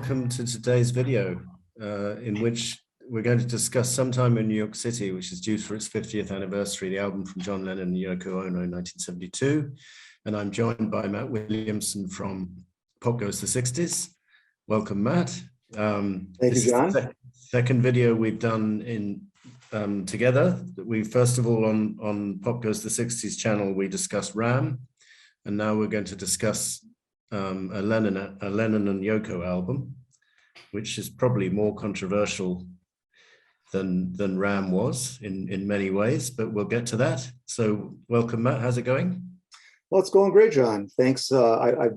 welcome to today's video, in which we're going to discuss Sometime in New York City, which is due for its 50th anniversary, the album from John Lennon and Yoko Ono in 1972. And I'm joined by Matt Williamson from Pop Goes the 60s. Welcome, Matt. Thank you, John. Is the second video we've done in together. We first of all on Pop Goes the 60s channel, we discussed Ram, and now we're going to discuss a Lennon and Yoko album, which is probably more controversial than Ram was in many ways, but we'll get to that. So welcome, Matt. How's it going? Well, it's going great, John. Thanks.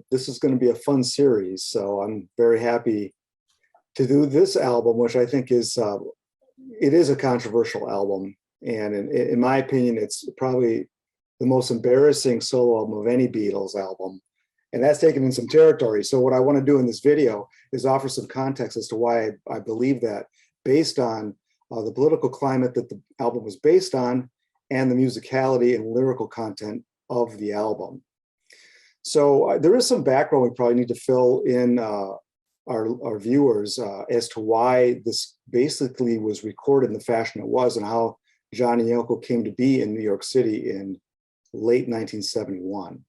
This is going to be a fun series, so I'm very happy to do this album, which I think is it is a controversial album, and in my opinion, it's probably the most embarrassing solo album of any Beatles album. And that's taken in some territory. So what I want to do in this video is offer some context as to why I believe that, based on the political climate that the album was based on and the musicality and lyrical content of the album. So there is some background we probably need to fill in our viewers as to why this basically was recorded in the fashion it was and how John and Yoko came to be in New York City in late 1971.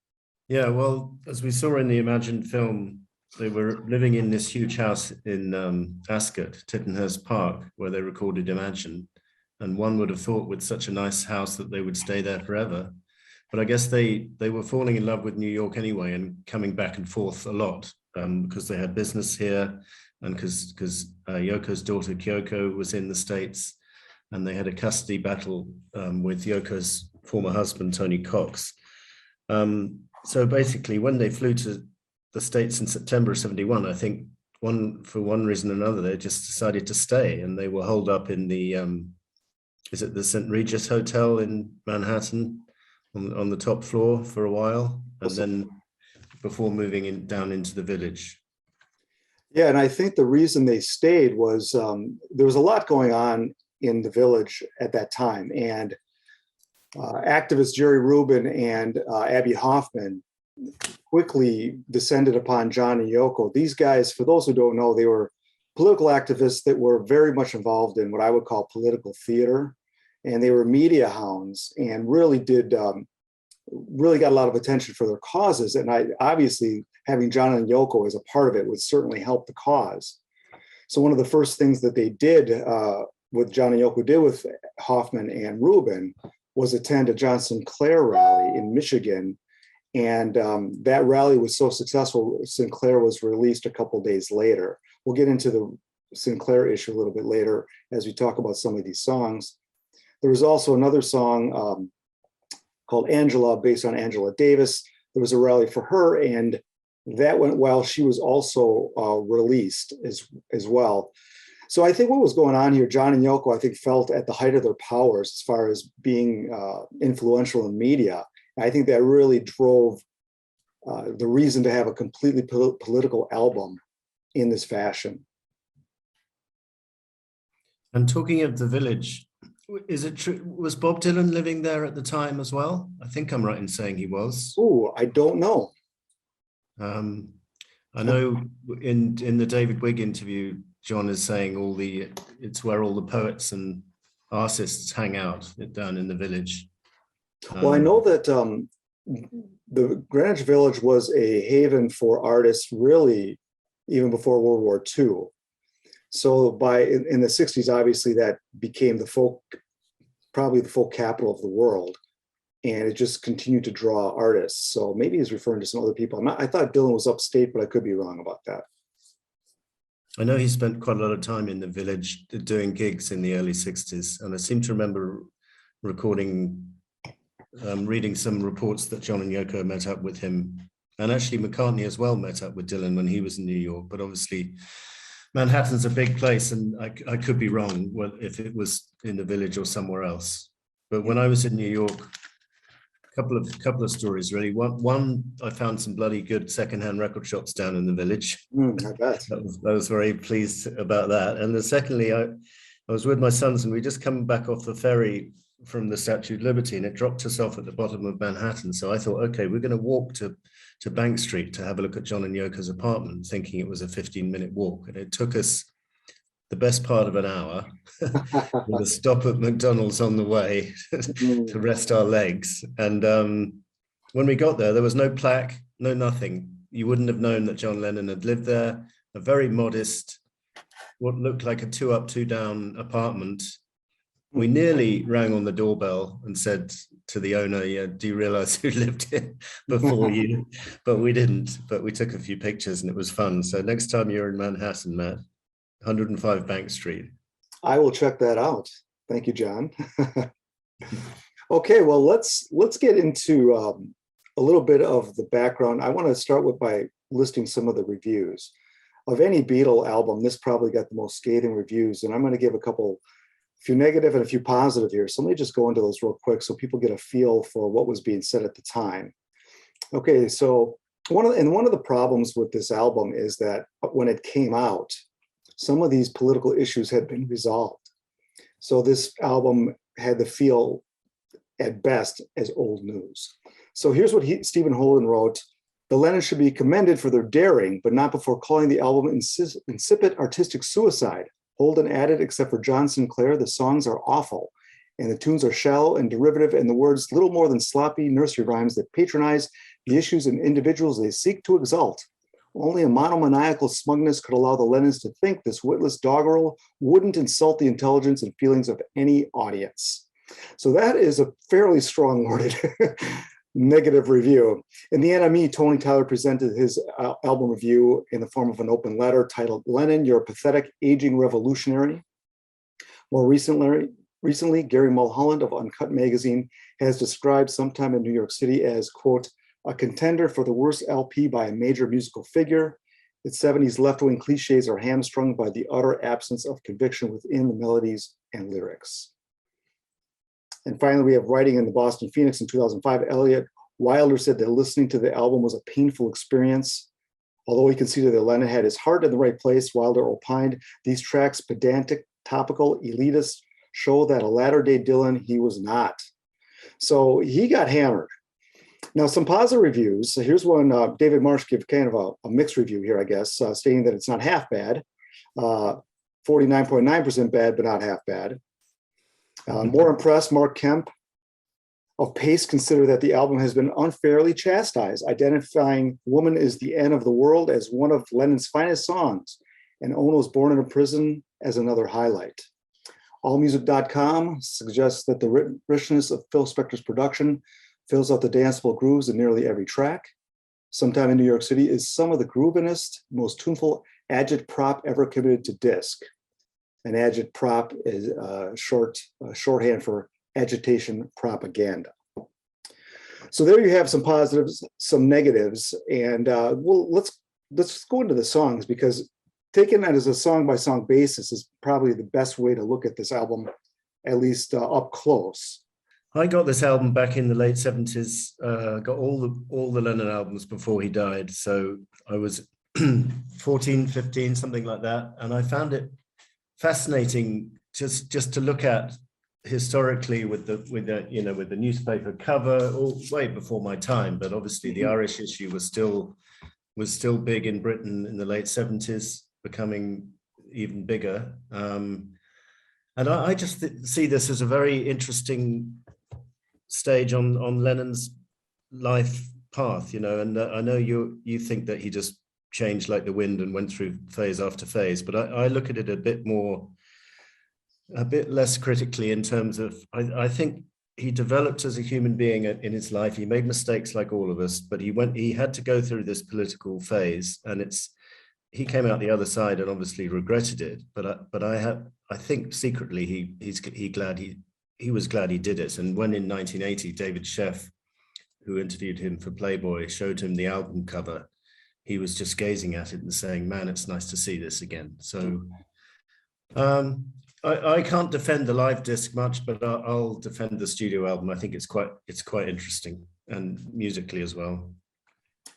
Yeah, well, as we saw in the Imagined film, they were living in this huge house in Ascot, Tittenhurst Park, where they recorded Imagine. And one would have thought with such a nice house that they would stay there forever. But I guess they were falling in love with New York anyway and coming back and forth a lot because they had business here and because Yoko's daughter Kyoko was in the States, and they had a custody battle with Yoko's former husband, Tony Cox. So basically, when they flew to the States in September of '71, I think for one reason or another, they just decided to stay, and they were holed up in the, is it the St. Regis Hotel in Manhattan on the top floor for a while, and then before moving down into the village. Yeah, and I think the reason they stayed was there was a lot going on in the village at that time, and activists Jerry Rubin and Abbie Hoffman quickly descended upon John and Yoko. These guys, for those who don't know, they were political activists that were very much involved in what I would call political theater, and they were media hounds and really got a lot of attention for their causes. And obviously having John and Yoko as a part of it would certainly help the cause. So one of the first things that they did, what John and Yoko did with Hoffman and Rubin, was attend a John Sinclair rally in Michigan. And that rally was so successful, Sinclair was released a couple days later. We'll get into the Sinclair issue a little bit later as we talk about some of these songs. There was also another song called Angela, based on Angela Davis. There was a rally for her, and that went well. She was also released as well. So I think what was going on here, John and Yoko, I think, felt at the height of their powers as far as being influential in media. I think that really drove the reason to have a completely political album in this fashion. And talking of the village, is it true, was Bob Dylan living there at the time as well? I think I'm right in saying he was. Oh, I don't know. I know in the David Wigg interview, John is saying it's where all the poets and artists hang out down in the village. Well, I know that the Greenwich Village was a haven for artists really even before World War II. So in the 60s, obviously that became probably the folk capital of the world. And it just continued to draw artists. So maybe he's referring to some other people. I thought Dylan was upstate, but I could be wrong about that. I know he spent quite a lot of time in the village doing gigs in the early 60s. And I seem to remember reading some reports that John and Yoko met up with him. And actually McCartney as well met up with Dylan when he was in New York. But obviously Manhattan's a big place, and I could be wrong if it was in the village or somewhere else. But when I was in New York, couple of stories really. One, I found some bloody good secondhand record shops down in the village. I bet. I was very pleased about that. And then secondly, I was with my sons, and we just come back off the ferry from the Statue of Liberty, and it dropped us off at the bottom of Manhattan. So I thought, okay, we're going to walk to Bank Street to have a look at John and Yoko's apartment, thinking it was a 15-minute walk. And it took us the best part of an hour with a stop at McDonald's on the way to rest our legs. And when we got there was no plaque, no nothing. You wouldn't have known that John Lennon had lived there. A very modest, what looked like a 2-up, 2-down apartment. We nearly rang on the doorbell and said to the owner, yeah, do you realize who lived here before you? But we didn't, but we took a few pictures and it was fun. So next time you're in Manhattan, Matt, 105 Bank Street. I will check that out. Thank you, John. Okay, well, let's get into a little bit of the background. I want to start by listing some of the reviews. Of any Beatle album, this probably got the most scathing reviews, and I'm going to give a few negative and a few positive here. So let me just go into those real quick so people get a feel for what was being said at the time. Okay, so one of the problems with this album is that when it came out, some of these political issues had been resolved. So this album had the feel, at best, as old news. So here's what Stephen Holden wrote. The Lennons should be commended for their daring, but not before calling the album insipid artistic suicide. Holden added, except for John Sinclair, the songs are awful, and the tunes are shallow and derivative, and the words little more than sloppy nursery rhymes that patronize the issues and individuals they seek to exalt. Only a monomaniacal smugness could allow the Lennons to think this witless doggerel wouldn't insult the intelligence and feelings of any audience. So that is a fairly strong-worded negative review. In the NME, Tony Tyler presented his album review in the form of an open letter titled, Lennon, You're a Pathetic Aging Revolutionary. More recently, Gary Mulholland of Uncut Magazine has described Sometime in New York City as, quote, a contender for the worst LP by a major musical figure. Its 70s left-wing cliches are hamstrung by the utter absence of conviction within the melodies and lyrics. And finally, we have writing in the Boston Phoenix in 2005. Elliot Wilder said that listening to the album was a painful experience. Although he conceded that Lennon had his heart in the right place, Wilder opined, these tracks, pedantic, topical, elitist, show that a latter-day Dylan he was not. So he got hammered. Now, some positive reviews. So here's one, David Marsh gave kind of a mixed review here, I guess, stating that it's not half bad, 49.9% bad, but not half bad. More impressed, Mark Kemp of Pace considered that the album has been unfairly chastised, identifying Woman is the End of the World as one of Lennon's finest songs, and Ono's Born in a Prison as another highlight. AllMusic.com suggests that the richness of Phil Spector's production fills out the danceable grooves in nearly every track. Sometime in New York City is some of the groovinest, most tuneful agit-prop ever committed to disc. An agit-prop is shorthand for agitation propaganda. So there you have some positives, some negatives, and let's go into the songs, because taking that as a song-by-song basis is probably the best way to look at this album, at least up close. I got this album back in the late 70s, got all the Lennon albums before he died. So I was 14, 15, something like that. And I found it fascinating just to look at historically with the newspaper cover, way before my time, but obviously the Irish issue was still big in Britain in the late 70s, becoming even bigger. And I just see this as a very interesting stage on Lennon's life path, and I know you think that he just changed like the wind and went through phase after phase, but I look at it a bit less critically in terms of, I think he developed as a human being in his life. He made mistakes like all of us, but he had to go through this political phase, and he came out the other side and obviously regretted it. But I think secretly he was glad he did it. And when in 1980, David Sheff, who interviewed him for Playboy, showed him the album cover, he was just gazing at it and saying, man, it's nice to see this again. So I can't defend the live disc much, but I'll defend the studio album. I think it's quite interesting, and musically as well.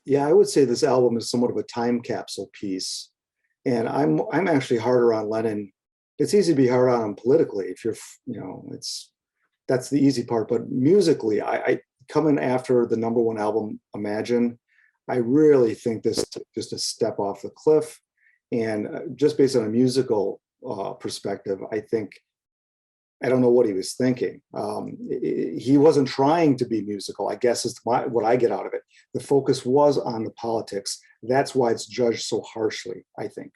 Yeah, I would say this album is somewhat of a time capsule piece. And I'm actually harder on Lennon. It's easy to be hard on him politically if you're, it's that's the easy part. But musically, I coming after the #1 album, Imagine, I really think this took just a step off the cliff. And just based on a musical perspective, I don't know what he was thinking. He wasn't trying to be musical, I guess is what I get out of it. The focus was on the politics. That's why it's judged so harshly, I think.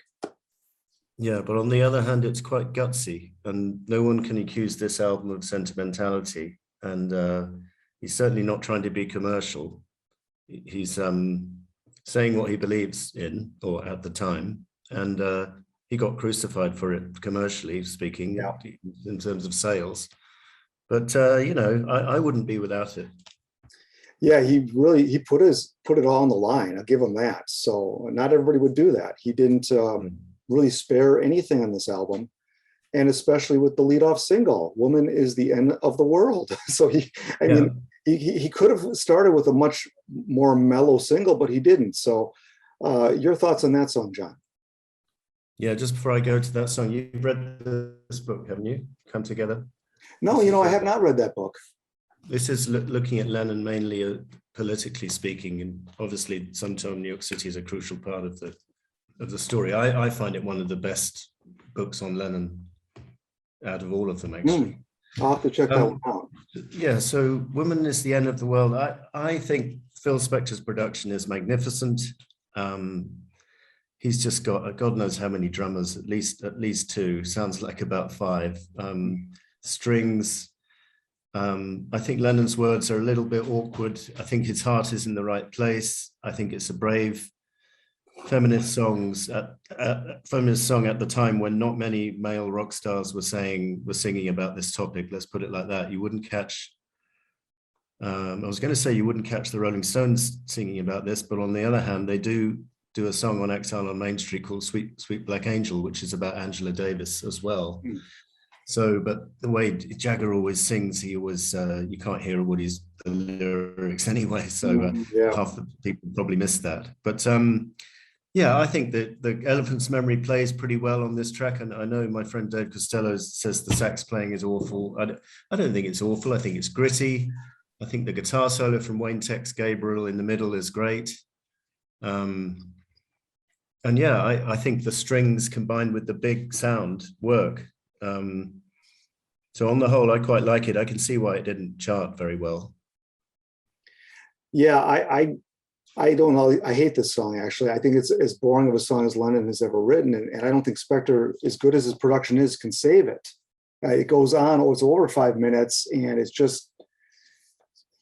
Yeah, but on the other hand, it's quite gutsy, and no one can accuse this album of sentimentality. And he's certainly not trying to be commercial. He's saying what he believes in, or at the time, and he got crucified for it, commercially speaking, Yeah. in terms of sales. But I wouldn't be without it. Yeah, he put it all on the line. I'll give him that. So not everybody would do that. He didn't really spare anything on this album, and especially with the leadoff single, "Woman is the End of the World." So I mean, he could have started with a much more mellow single, but he didn't. So your thoughts on that song, John? Yeah, just before I go to that song, you've read this book, haven't you? Come Together? No, I have not read that book. This is looking at Lennon mainly politically speaking, and obviously sometime New York City is a crucial part of the story. I find it one of the best books on Lennon out of all of them, actually. I'll have to check that one out. Yeah, so "Woman is the End of the World." I think Phil Spector's production is magnificent. He's just got God knows how many drummers, at least two, sounds like about five. Strings. I think Lennon's words are a little bit awkward. I think his heart is in the right place. I think it's a brave feminist song at the time when not many male rock stars were singing about this topic. Let's put it like that. You wouldn't catch. I was going to say you wouldn't catch the Rolling Stones singing about this, but on the other hand, they do a song on Exile on Main Street called Sweet Black Angel, which is about Angela Davis as well. So, but the way Jagger always sings, he always, you can't hear the lyrics anyway. So half the people probably missed that. But yeah, I think that the Elephant's Memory plays pretty well on this track. And I know my friend Dave Costello says the sax playing is awful. I don't think it's awful. I think it's gritty. I think the guitar solo from Wayne Tex Gabriel in the middle is great. And yeah, I think the strings combined with the big sound work. So on the whole, I quite like it. I can see why it didn't chart very well. Yeah, I don't know. I hate this song, actually. I think it's as boring of a song as Lennon has ever written. And I don't think Spector, as good as his production is, can save it. It goes on, it's over 5 minutes, and it's just,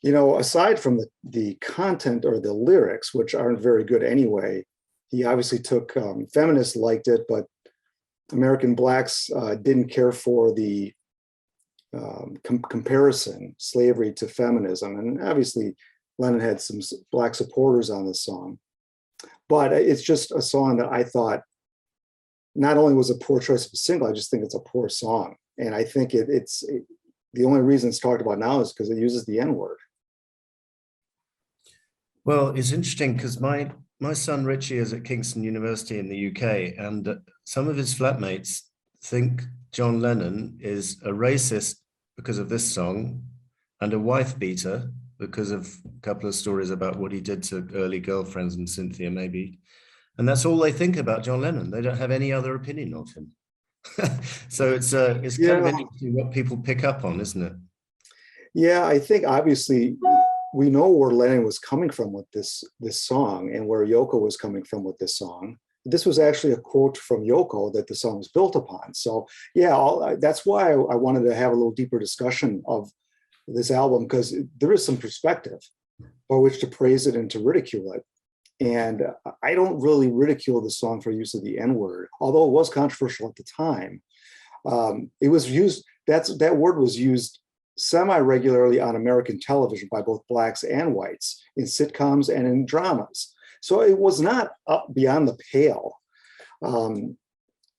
aside from the content or the lyrics, which aren't very good anyway, he obviously took, feminists liked it, but American blacks didn't care for the comparison, slavery to feminism. And obviously Lennon had some black supporters on this song, but it's just a song that I thought not only was a poor choice of a single, I just think it's a poor song. And I think it's the only reason it's talked about now is because it uses the N-word. Well, it's interesting because my son Richie is at Kingston University in the UK, and some of his flatmates think John Lennon is a racist because of this song and a wife beater because of a couple of stories about what he did to early girlfriends and Cynthia maybe. And that's all they think about John Lennon. They don't have any other opinion of him. So it's kind of interesting what people pick up on, isn't it? Yeah, I think obviously we know where Lennon was coming from with this song and where Yoko was coming from with this song. This was actually a quote from Yoko that the song was built upon. So yeah, that's why I wanted to have a little deeper discussion of this album, because there is some perspective by which to praise it and to ridicule it. And I don't really ridicule the song for use of the N-word, although it was controversial at the time. It was used, that word was used semi-regularly on American television by both blacks and whites in sitcoms and in dramas. So it was not up beyond the pale.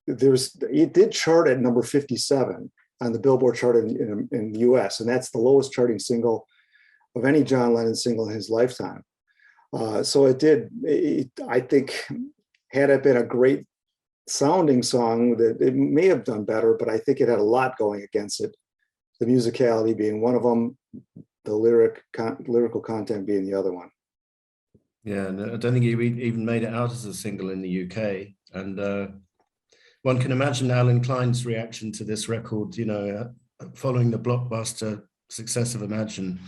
It did chart at number 57 on the Billboard chart in the US, and that's the lowest charting single of any John Lennon single in his lifetime. So I think, had it been a great sounding song, that it may have done better, but I think it had a lot going against it the musicality being one of them, the lyrical content being the other one. Yeah, and I don't think he even made it out as a single in the UK. And one can imagine Alan Klein's reaction to this record, you know, following the blockbuster success of Imagine.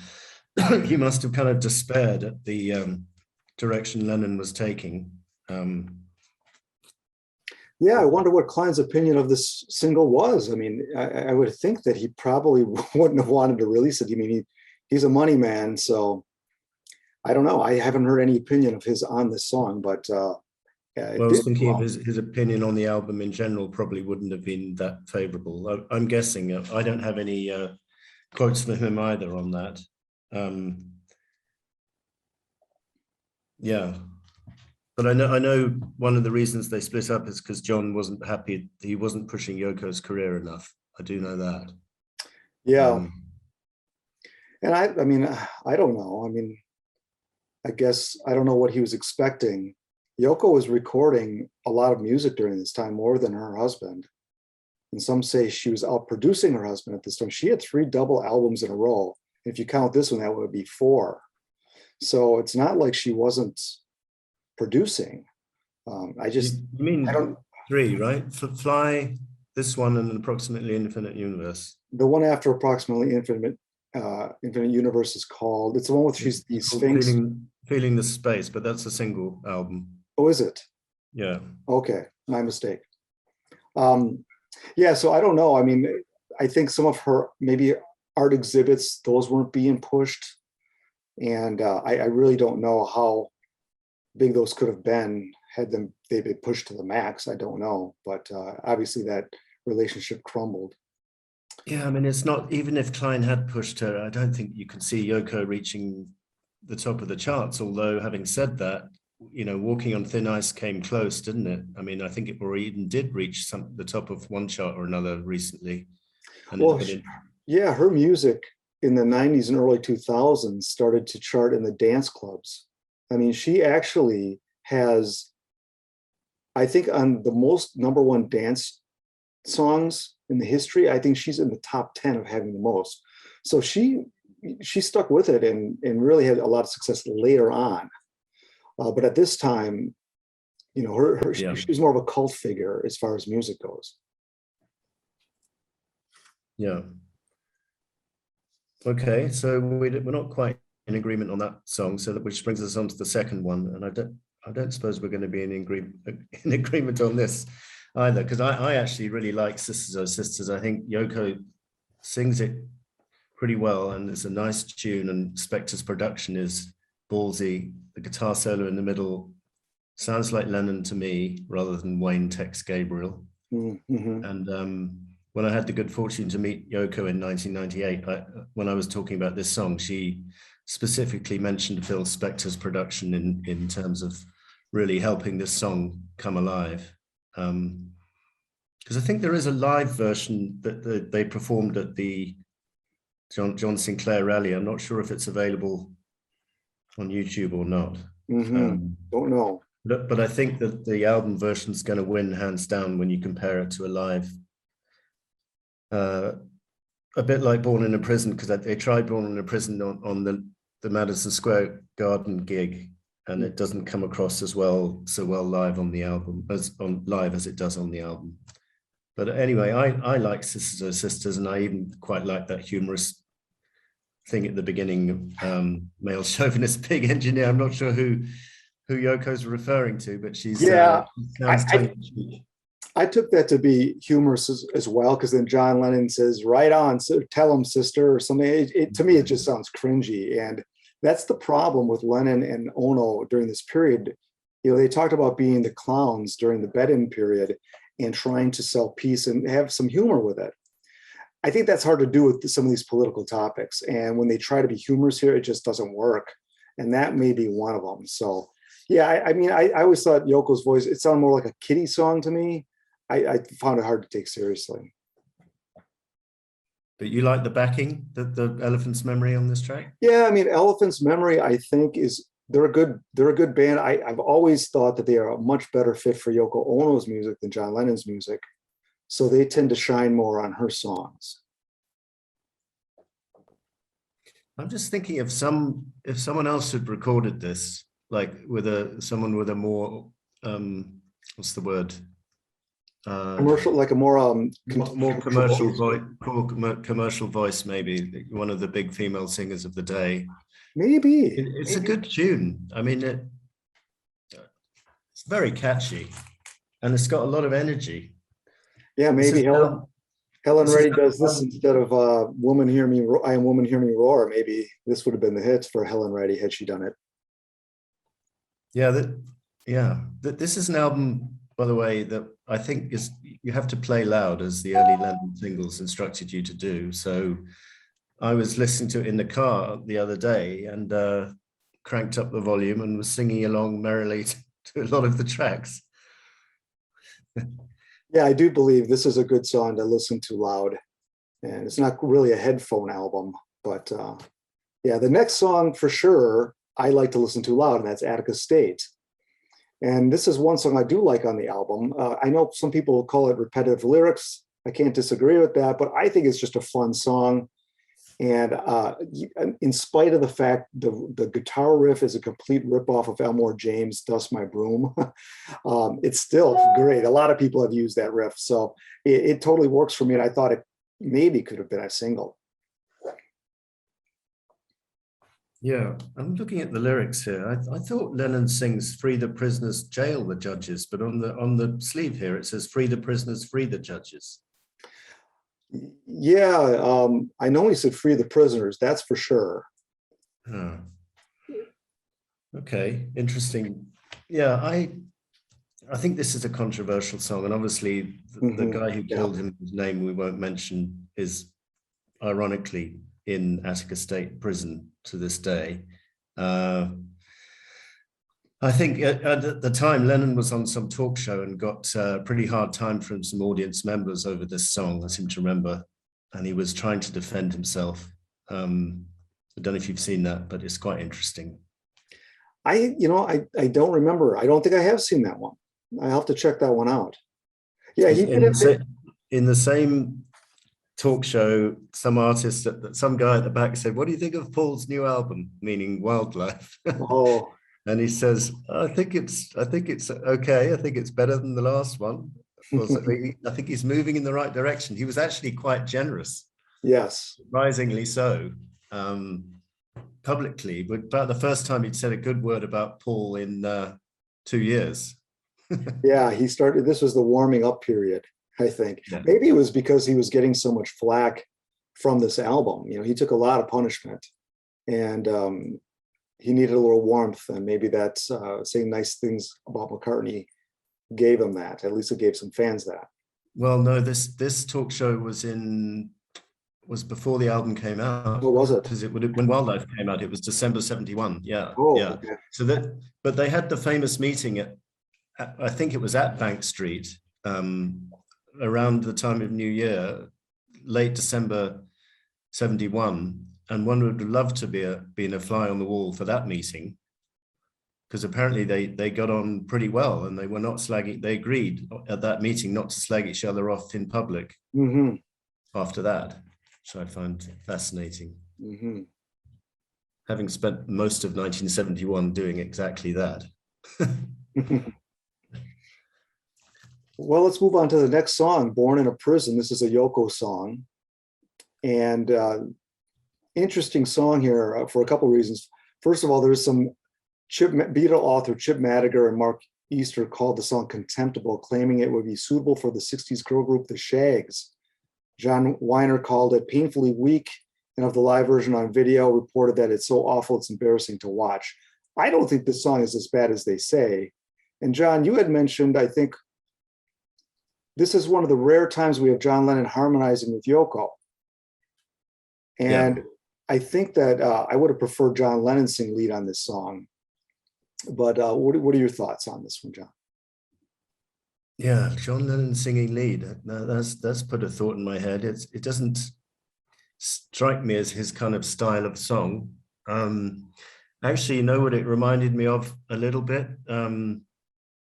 He must have kind of despaired at the direction Lennon was taking. Yeah, I wonder what Klein's opinion of this single was. I mean, I would think that he probably wouldn't have wanted to release it. I mean, he's a money man, so I don't know. I haven't heard any opinion of his on this song, but I was thinking of his opinion on the album in general probably wouldn't have been that favorable. I'm guessing. I don't have any quotes from him either on that. Yeah, but I know one of the reasons they split up is because John wasn't happy. He wasn't pushing Yoko's career enough. I do know that. Yeah. And I mean, I don't know. I mean, I guess I don't know what he was expecting. Yoko was recording a lot of music during this time, more than her husband. And some say she was out producing her husband at this time. She had 3 double albums in a row. If you count this one, that would be 4. So it's not like she wasn't producing. I just, you mean I don't, 3, right? Fly, this one, and Approximately Infinite Universe. the one after Approximately Infinite Universe is called, it's the one with she's the Sphinx. Feeling the Space, but that's a single album. Oh, is it? Yeah. Okay, my mistake. Yeah, so I don't know. I mean, I think some of her maybe art exhibits, those weren't being pushed. And I really don't know how big those could have been had they been pushed to the max. I don't know, but obviously that relationship crumbled. Yeah, I mean, it's not, even if Klein had pushed her, I don't think you could see Yoko reaching the top of the charts. Although, having said that, you know, Walking on Thin Ice came close, didn't it? I mean, I think it or even did reach the top of one chart or another recently. And well, yeah, her music in the 90s and early 2000s started to chart in the dance clubs. I mean, she actually has, I think, on the most #1 dance songs in the history, I think she's in the top 10 of having the most. So she stuck with it and really had a lot of success later on. But at this time, you know, she's more of a cult figure as far as music goes. Yeah. Okay, so we're not quite in agreement on that song, so which brings us on to the second one, and I don't suppose we're going to be in agreement on this either, because I actually really like Sisters Oh Sisters. I think Yoko sings it pretty well, and it's a nice tune, and Spector's production is ballsy. The guitar solo in the middle sounds like Lennon to me rather than Wayne Tex Gabriel. Mm-hmm. And when I had the good fortune to meet Yoko in 1998, when I was talking about this song, she specifically mentioned Phil Spector's production in terms of really helping this song come alive. Because I think there is a live version that they performed at the John Sinclair rally. I'm not sure if it's available on YouTube or not. Mm-hmm. Don't know. But I think that the album version is going to win hands down when you compare it to a live. A bit like Born in a Prison, because they tried Born in a Prison on the Madison Square Garden gig, and it doesn't come across so well live on the album as it does on the album. But anyway, I like Sisters Oh Sisters, and I even quite like that humorous thing at the beginning, male chauvinist pig engineer. I'm not sure who Yoko's referring to, but she's I took that to be humorous as well, because then John Lennon says, "Right on, so tell him, sister," or something. To me, it just sounds cringy, and that's the problem with Lennon and Ono during this period. You know, they talked about being the clowns during the bed-in period and trying to sell peace and have some humor with it. I think that's hard to do with some of these political topics, and when they try to be humorous here, it just doesn't work, and that may be one of them. So, yeah, I mean, I always thought Yoko's voice, it sounded more like a kiddie song to me. I found it hard to take seriously. But you like the backing, the Elephant's Memory on this track? Yeah, I mean, Elephant's Memory, I think they're a good band. I've always thought that they are a much better fit for Yoko Ono's music than John Lennon's music. So they tend to shine more on her songs. I'm just thinking if someone else had recorded this, like with someone with a more what's the word? Commercial, like a more More commercial commercial voice, maybe one of the big female singers of the day. maybe. It's a good tune. I mean, it's very catchy, and it's got a lot of energy. Yeah, This maybe is now, Helen this is Reddy does this now, instead of "Woman Hear Me," "I Am Woman Hear Me Roar." Maybe this would have been the hits for Helen Reddy had she done it. yeah, this is an album, by the way, that I think is you have to play loud, as the early Lennon singles instructed you to do. So I was listening to it in the car the other day and cranked up the volume and was singing along merrily to a lot of the tracks. Yeah, I do believe this is a good song to listen to loud, and it's not really a headphone album, but yeah, the next song for sure I like to listen to loud, and that's Attica State. And this is one song I do like on the album. I know some people call it repetitive lyrics. I can't disagree with that, but I think it's just a fun song. And in spite of the fact the guitar riff is a complete ripoff of Elmore James' "Dust My Broom," it's still great. A lot of people have used that riff, so it totally works for me. And I thought it maybe could have been a single. Yeah, I'm looking at the lyrics here. I thought Lennon sings "Free the prisoners, jail the judges," but on the sleeve here it says "Free the prisoners, free the judges." Yeah, I know he said "free the prisoners," that's for sure. Huh. Okay, interesting. Yeah, I think this is a controversial song, and obviously the guy who Yeah. killed him, whose name we won't mention, is ironically in Attica State prison to this day. I think at the time Lennon was on some talk show and got a pretty hard time from some audience members over this song, I seem to remember, and he was trying to defend himself. I don't know if you've seen that, but it's quite interesting. I don't remember. I don't think I have seen that one. I have to check that one out. Yeah, he did it. In the same talk show, some artist, some guy at the back said, "What do you think of Paul's new album?" Meaning Wildlife. Oh, And he says, I think it's okay. I think it's better than the last one. I think he's moving in the right direction. He was actually quite generous. yes. Surprisingly so, publicly, but about the first time he'd said a good word about Paul in 2 years. Yeah, this was the warming up period, I think. Yeah. Maybe it was because he was getting so much flack from this album. He took a lot of punishment, and he needed a little warmth, and maybe that's saying nice things about McCartney gave him that. At least it gave some fans that. Well, no, this talk show was before the album came out. What was it? Because when Wildlife came out, it was December 71. Yeah. Oh, yeah. okay. But they had the famous meeting at I think it was at Bank Street, around the time of New Year, late December 71. And one would love to been a fly on the wall for that meeting, because apparently they got on pretty well, and they were not slagging. They agreed at that meeting not to slag each other off in public after that, which I find fascinating. Having spent most of 1971 doing exactly that. Well, let's move on to the next song, "Born in a Prison." This is a Yoko song. And interesting song here for a couple of reasons. First of all, there's some Beatle author Chip Madiger and Mark Easter called the song contemptible, claiming it would be suitable for the 60s girl group The Shags. John Weiner called it painfully weak, and of the live version on video, reported that it's so awful it's embarrassing to watch. I don't think this song is as bad as they say. And John, you had mentioned, I think, this is one of the rare times we have John Lennon harmonizing with Yoko. And yeah. I think that I would have preferred John Lennon sing lead on this song. But what are your thoughts on this one, John? Yeah, John Lennon singing lead. That's put a thought in my head. It doesn't strike me as his kind of style of song. Actually, you know what it reminded me of a little bit?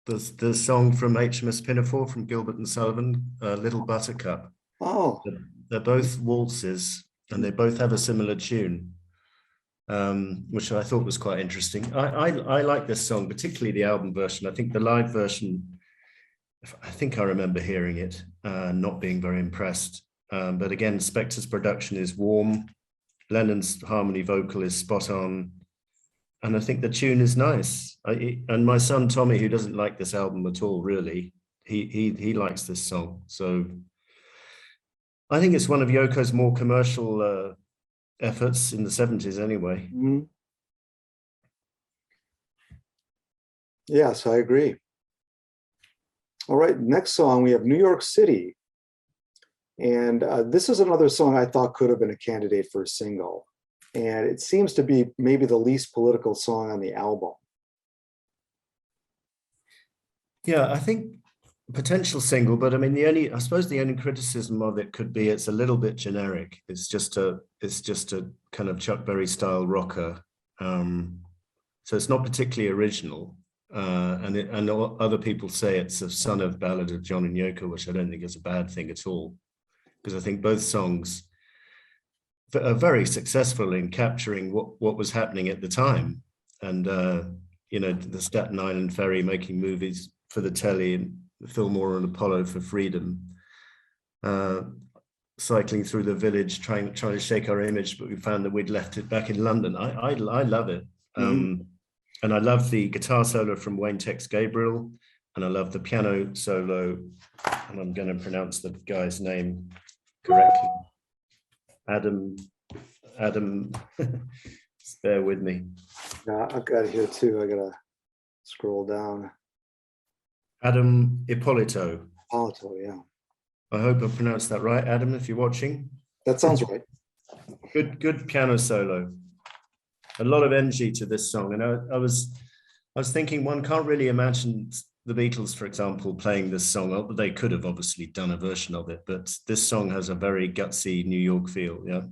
The song from HMS Pinafore from Gilbert and Sullivan, Little Buttercup. Oh. They're both waltzes, and they both have a similar tune. which I thought was quite interesting. I like this song, particularly the album version. I think the live version, I think I remember hearing it, not being very impressed. But again, Spector's production is warm. Lennon's harmony vocal is spot on. And I think the tune is nice. And my son, Tommy, who doesn't like this album at all, really, he likes this song. So I think it's one of Yoko's more commercial efforts in the 70s anyway. Mhm. Yes, I agree. All right, next song, we have New York City. And this is another song I thought could have been a candidate for a single. And it seems to be maybe the least political song on the album. Yeah, I think potential single, but I mean I suppose the only criticism of it could be it's a little bit generic. It's just a kind of Chuck Berry style rocker. So it's not particularly original. And other people say it's a son of Ballad of John and Yoko, which I don't think is a bad thing at all, because I think both songs are very successful in capturing what was happening at the time. And, the Staten Island Ferry making movies for the telly, and Fillmore and Apollo for Freedom, cycling through the village, trying to shake our image, but we found that we'd left it back in London. I love it. Mhm. And I love the guitar solo from Wayne Tex Gabriel, and I love the piano solo, and I'm going to pronounce the guy's name correctly. Adam, bear with me. Yeah, I've got it here too. I gotta scroll down. Adam Ippolito. Palito, yeah. I hope I pronounced that right, Adam, if you're watching. That sounds right. Good piano solo. A lot of energy to this song. And I was thinking, one can't really imagine the Beatles, for example, playing this song. They could have obviously done a version of it, but this song has a very gutsy New York feel. Yeah.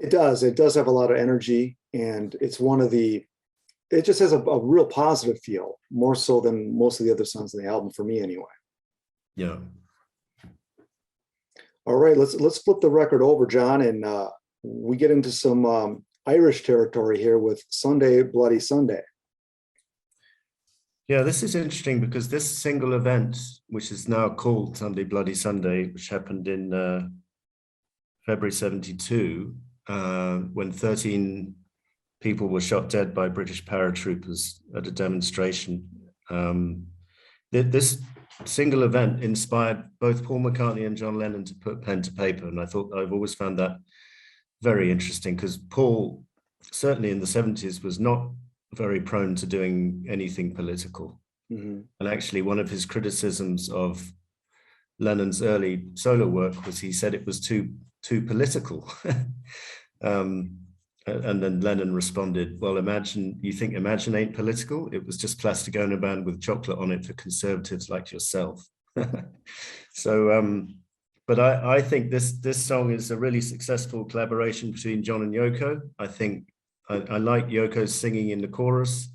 It does. It does have a lot of energy, and it's it just has a real positive feel, more so than most of the other songs on the album, for me anyway. Yeah. All right, let's flip the record over, John, and we get into some Irish territory here with Sunday Bloody Sunday. Yeah, this is interesting because this single event, which is now called Sunday Bloody Sunday, which happened in February 72, when 13 people were shot dead by British paratroopers at a demonstration. This single event inspired both Paul McCartney and John Lennon to put pen to paper. And I've always found that very interesting, because Paul, certainly in the 70s, was not very prone to doing anything political. Mm-hmm. And actually, one of his criticisms of Lennon's early solo work was he said it was too political. And then Lennon responded, well, you think Imagine ain't political? It was just Plasticona Band with chocolate on it for conservatives like yourself. So, but I think this song is a really successful collaboration between John and Yoko. I think I like Yoko's singing in the chorus.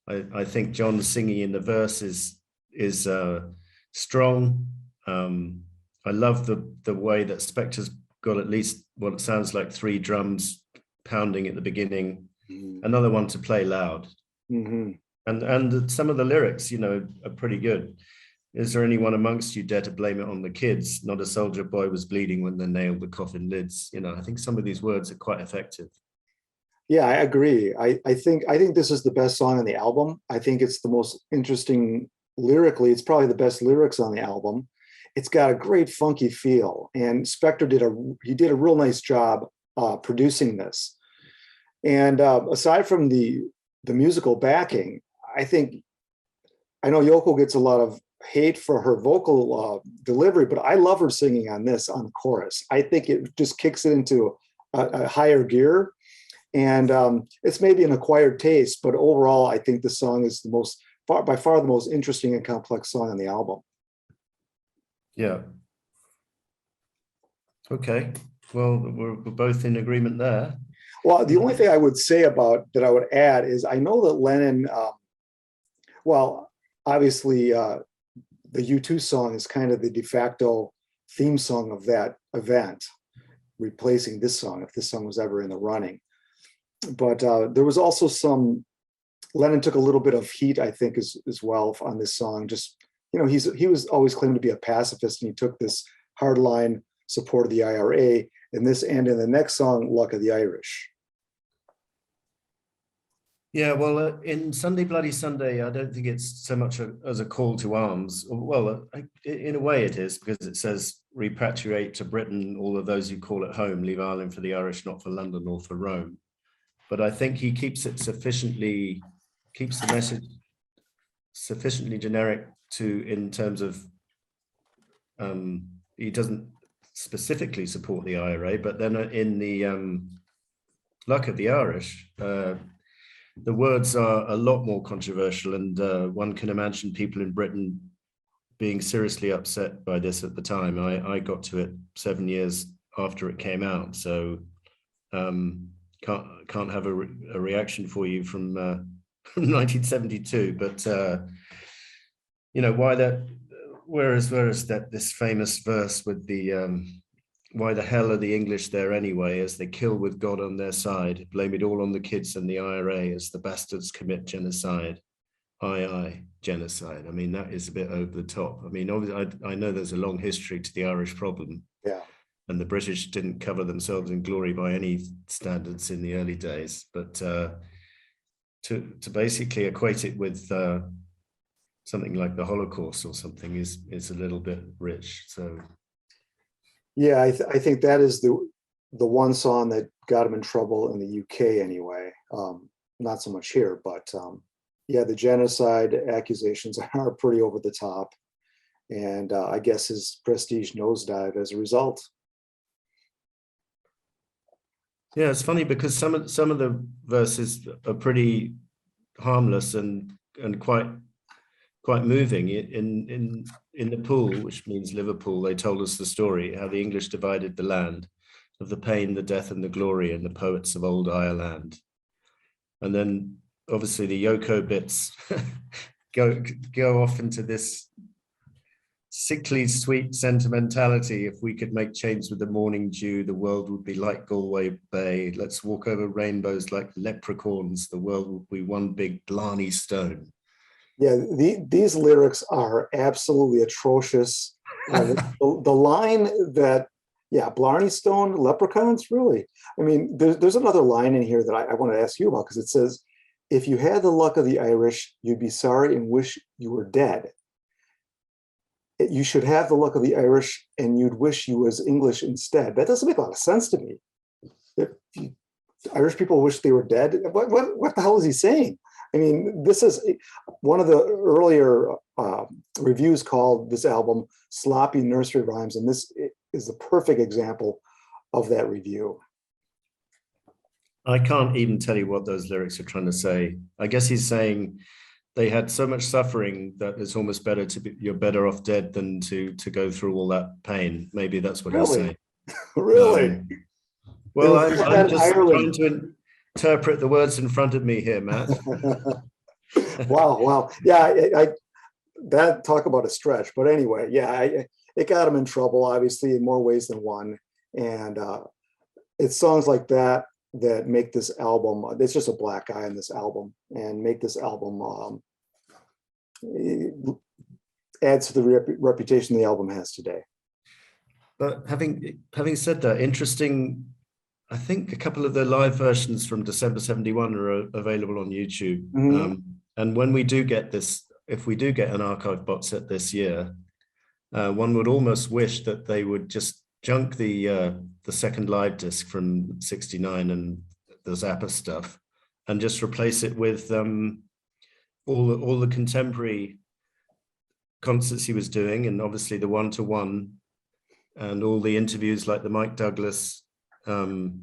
I think John's singing in the verse is strong. I love the way that Spector's got at least what it sounds like 3 drums pounding at the beginning, another one to play loud. Mm-hmm. And some of the lyrics, are pretty good. Is there anyone amongst you dare to blame it on the kids? Not a soldier boy was bleeding when they nailed the coffin lids. I think some of these words are quite effective. Yeah, I agree. I think this is the best song on the album. I think it's the most interesting lyrically. It's probably the best lyrics on the album. It's got a great funky feel, and Spector did a real nice job producing this. And aside from the musical backing, I know Yoko gets a lot of hate for her vocal delivery, but I love her singing on the chorus. I think it just kicks it into a higher gear. And it's maybe an acquired taste, but overall, I think the song is by far the most interesting and complex song on the album. Yeah. Okay. Well, we're both in agreement there. Well, the only thing I would say that I would add is I know that Lennon, obviously the U2 song is kind of the de facto theme song of that event, replacing this song, if this song was ever in the running. but there was also some, Lennon took a little bit of heat, I think, as well on this song. Just, he was always claimed to be a pacifist, and he took this hardline support of the IRA in this and in the next song, Luck of the Irish. Yeah, well, in Sunday Bloody Sunday, I don't think it's so much as a call to arms. Well, in a way it is, because it says repatriate to Britain all of those who call it home, leave Ireland for the Irish, not for London or for Rome. But I think he keeps the message sufficiently generic in terms of, he doesn't specifically support the IRA, but then in the Luck of the Irish, the words are a lot more controversial, and one can imagine people in Britain being seriously upset by this at the time. I got to it 7 years after it came out, so can't have a reaction for you from 1972. But why that? Whereas this famous verse with the why the hell are the English there anyway, as they kill with God on their side, blame it all on the kids and the IRA as the bastards commit genocide. Aye, genocide. I mean, that is a bit over the top. I mean, obviously, I know there's a long history to the Irish problem. Yeah. And the British didn't cover themselves in glory by any standards in the early days. But to basically equate it with something like the Holocaust or something is a little bit rich. So. Yeah, I think that is the one song that got him in trouble in the UK anyway. Not so much here, but yeah, the genocide accusations are pretty over the top, and I guess his prestige nosedived as a result. Yeah, it's funny because some of the verses are pretty harmless and quite moving. In the pool, which means Liverpool, they told us the story how the English divided the land, of the pain, the death, and the glory, and the poets of old Ireland. And then obviously the Yoko bits go off into this sickly sweet sentimentality. If we could make chains with the morning dew, the world would be like Galway Bay. Let's walk over rainbows like leprechauns. The world would be one big Blarney Stone. Yeah, these lyrics are absolutely atrocious. The line that, yeah, Blarney Stone, leprechauns, really? I mean, there's another line in here that I want to ask you about, because it says, if you had the luck of the Irish, you'd be sorry and wish you were dead. You should have the luck of the Irish and you'd wish you was English instead. That doesn't make a lot of sense to me. If Irish people wish they were dead, what the hell is he saying? I mean, this is one of the earlier reviews called this album Sloppy Nursery Rhymes, and this is the perfect example of that review. I can't even tell you what those lyrics are trying to say. I guess he's saying they had so much suffering that it's almost better you're better off dead than to go through all that pain. Maybe that's what he's saying. Really? Well, I'm just trying to interpret the words in front of me here, Matt. Wow. Yeah, that, talk about a stretch. But anyway, yeah, it got him in trouble, obviously, in more ways than one. And it's songs like that make this album, it's just a black eye on this album, and make this album adds to the reputation the album has today. But having said that, interesting, I think a couple of the live versions from December 71 are available on YouTube. Mm-hmm. And when we do get this, if we do get an archive box set this year, one would almost wish that they would just junk the second live disc from 69 and the Zappa stuff, and just replace it with all the contemporary concerts he was doing, and obviously the one-to-one and all the interviews like the Mike Douglas and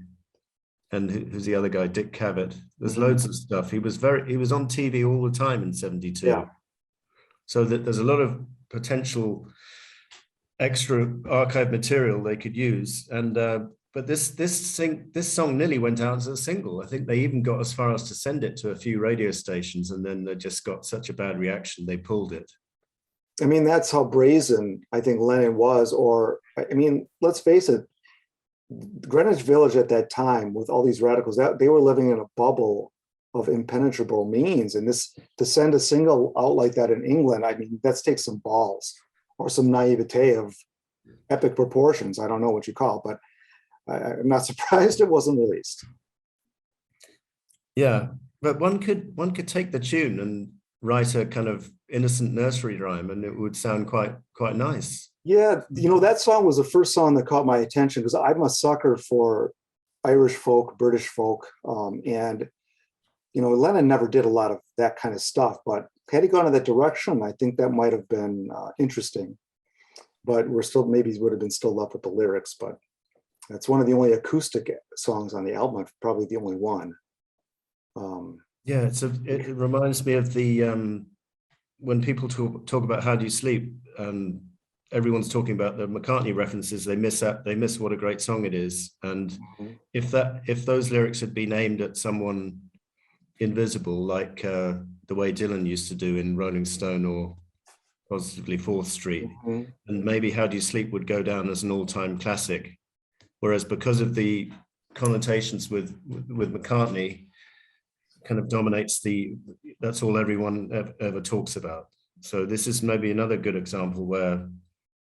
who's the other guy, Dick Cavett. There's loads of stuff. He was on TV all the time in 72. Yeah. So that there's a lot of potential extra archive material they could use. And but this song nearly went out as a single. I think they even got as far as to send it to a few radio stations, and then they just got such a bad reaction they pulled it. I mean, that's how brazen I think Lennon was. Or, I mean, let's face it, Greenwich Village at that time, with all these radicals, that they were living in a bubble of impenetrable means. And this, to send a single out like that in England, I mean, that takes some balls or some naivete of epic proportions. I don't know what you call it, but I'm not surprised it wasn't released. Yeah, but one could take the tune and write a kind of innocent nursery rhyme, and it would sound quite nice. Yeah, you know, that song was the first song that caught my attention because I'm a sucker for Irish folk, British folk, and you know, Lennon never did a lot of that kind of stuff. But had he gone in that direction, I think that might have been interesting. But we're still, maybe would have been still left with the lyrics. But that's one of the only acoustic songs on the album, probably the only one. Yeah, it reminds me of the when people talk about How Do You Sleep, everyone's talking about the McCartney references. They miss what a great song it is. And if those lyrics had been aimed at someone invisible, like the way Dylan used to do in Rolling Stone or positively 4th Street, and maybe How Do You Sleep would go down as an all-time classic. Whereas because of the connotations with McCartney, kind of dominates that's all everyone ever talks about. So this is maybe another good example where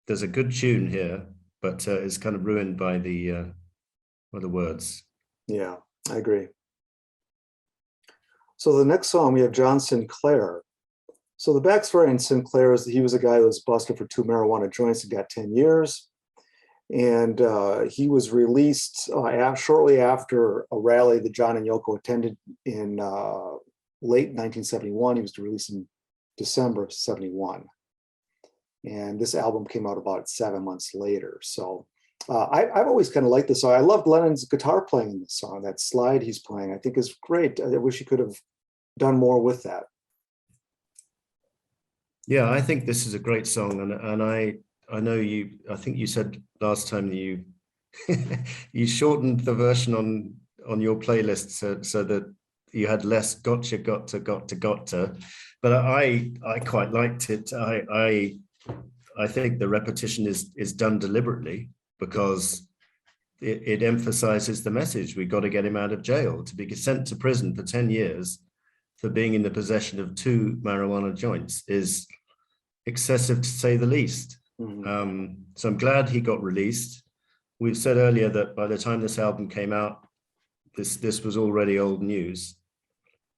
there's a good tune here, but is kind of ruined by the words. Yeah, I agree. So the next song, we have John Sinclair. So the backstory on Sinclair is that he was a guy who was busted for 2 marijuana joints and got 10 years. And he was released shortly after a rally that John and Yoko attended in late 1971. He was released in December of 71. And this album came out about 7 months later. So I've always kind of liked this song. I loved Lennon's guitar playing in this song. That slide he's playing, I think, is great. I wish he could have done more with that. Yeah, I think this is a great song, and I know I think you said last time that you you shortened the version on your playlist so that you had less gotcha, got to, but I quite liked it. I think the repetition is done deliberately because it emphasizes the message. We got to get him out of jail. To be sent to prison for 10 years for being in the possession of 2 marijuana joints is excessive, to say the least. So I'm glad he got released. We've said earlier that by the time this album came out, this was already old news,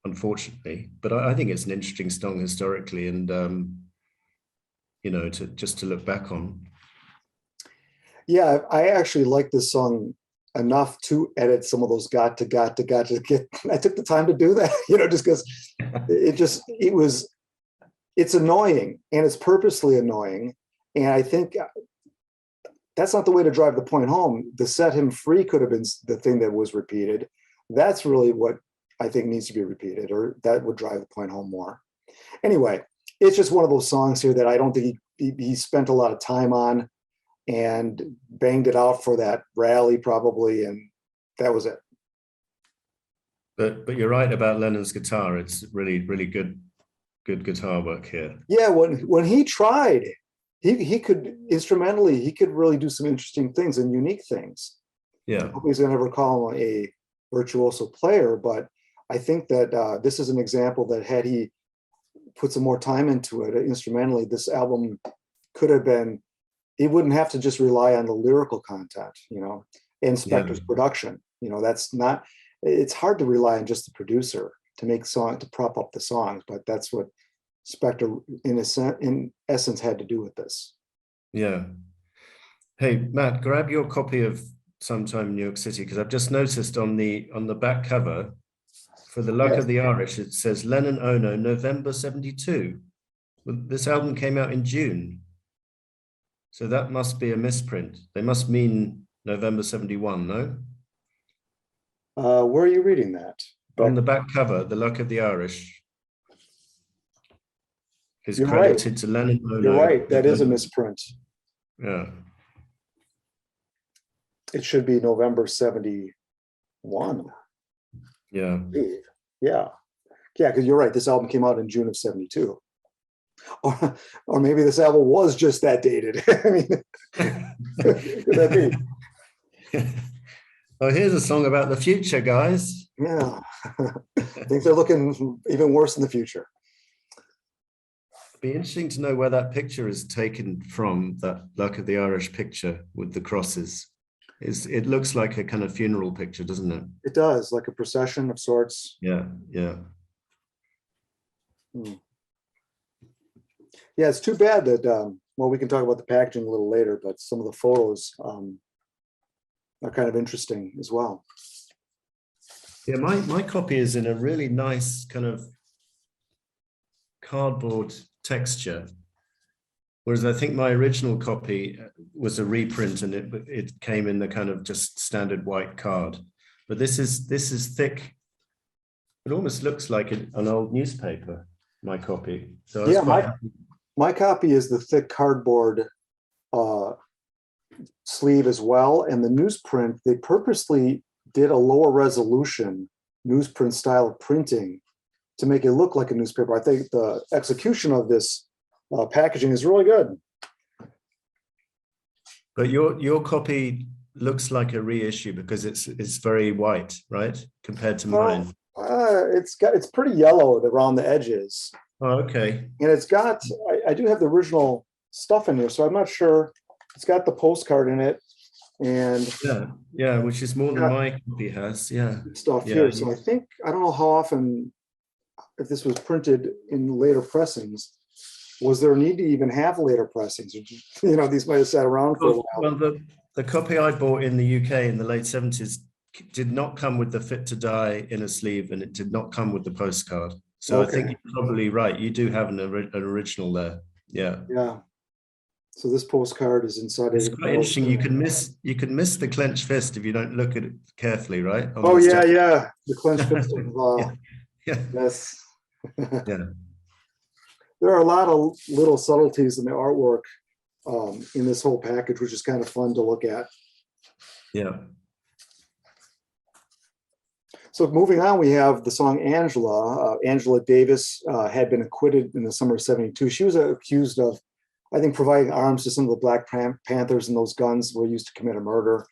unfortunately. But I think it's an interesting song historically, and you know, to look back on. Yeah, I actually like this song enough to edit some of those got to get. I took the time to do that, you know, just because it's annoying, and it's purposely annoying. And I think that's not the way to drive the point home. The set him free could have been the thing that was repeated. That's really what I think needs to be repeated, or that would drive the point home more. Anyway, it's just one of those songs here that I don't think he spent a lot of time on and banged it out for that rally probably, and that was it. But you're right about Lennon's guitar. It's really good guitar work here. Yeah, when he tried, he could instrumentally, he could really do some interesting things and unique things. Yeah, Nobody's gonna ever call him a virtuoso player, but I think that this is an example that had he put some more time into it instrumentally, this album could have been, he wouldn't have to just rely on the lyrical content, you know, and Spector's production. You know, it's hard to rely on just the producer to prop up the songs, but that's what Spector in essence had to do with this. Yeah. Hey, Matt, grab your copy of Sometime in New York City, because I've just noticed on the back cover for The Luck of the Irish, it says Lennon Ono, November 72. Well, this album came out in June. So that must be a misprint. They must mean November 71, no? Where are you reading that? On the back cover, The Luck of the Irish is You're credited right. to Lennon Ono. You're right. That is a misprint. Yeah. It should be November 71. Yeah. Yeah. Yeah, because you're right. This album came out in June of 72. Or maybe this album was just that dated. I mean, could that be? Oh, here's a song about the future, guys. Yeah, things are looking even worse in the future. Be interesting to know where that picture is taken from, that Luck of the Irish picture with the crosses. It looks like a kind of funeral picture, doesn't it? It does, like a procession of sorts. Yeah, yeah. Hmm. Yeah, it's too bad that, well, we can talk about the packaging a little later, but some of the photos are kind of interesting as well. Yeah, my copy is in a really nice kind of cardboard texture, whereas I think my original copy was a reprint and it came in the kind of just standard white card. But this is thick. It almost looks like an old newspaper, my copy. So I was Yeah, quite happy. my copy is the thick cardboard uh, sleeve as well. And the newsprint, they purposely did a lower resolution newsprint style of printing to make it look like a newspaper. I think the execution of this packaging is really good. But your copy looks like a reissue because it's very white, right? Compared to mine. It's pretty yellow around the edges. Oh, okay. And it's got, I do have the original stuff in here, so I'm not sure. It's got the postcard in it and yeah, which is more than my copy has. Yeah. stuff here. So I think, I don't know how often, if this was printed in later pressings, was there a need to even have later pressings? Or, these might have sat around for a while. Well, the copy I bought in the UK in the late 70s did not come with the Fit to Die in a sleeve, and it did not come with the postcard. So I think you're probably right. You do have an original there. Yeah. Yeah. So this postcard is inside. It's quite interesting. You can miss the clenched fist if you don't look at it carefully, right? Oh yeah, yeah. The clenched fist of yeah. Yes. Yeah. There are a lot of little subtleties in the artwork in this whole package, which is kind of fun to look at. Yeah. So moving on, we have the song Angela. Angela Davis had been acquitted in the summer of '72. She was accused of, I think, providing arms to some of the Black Panthers, and those guns were used to commit a murder.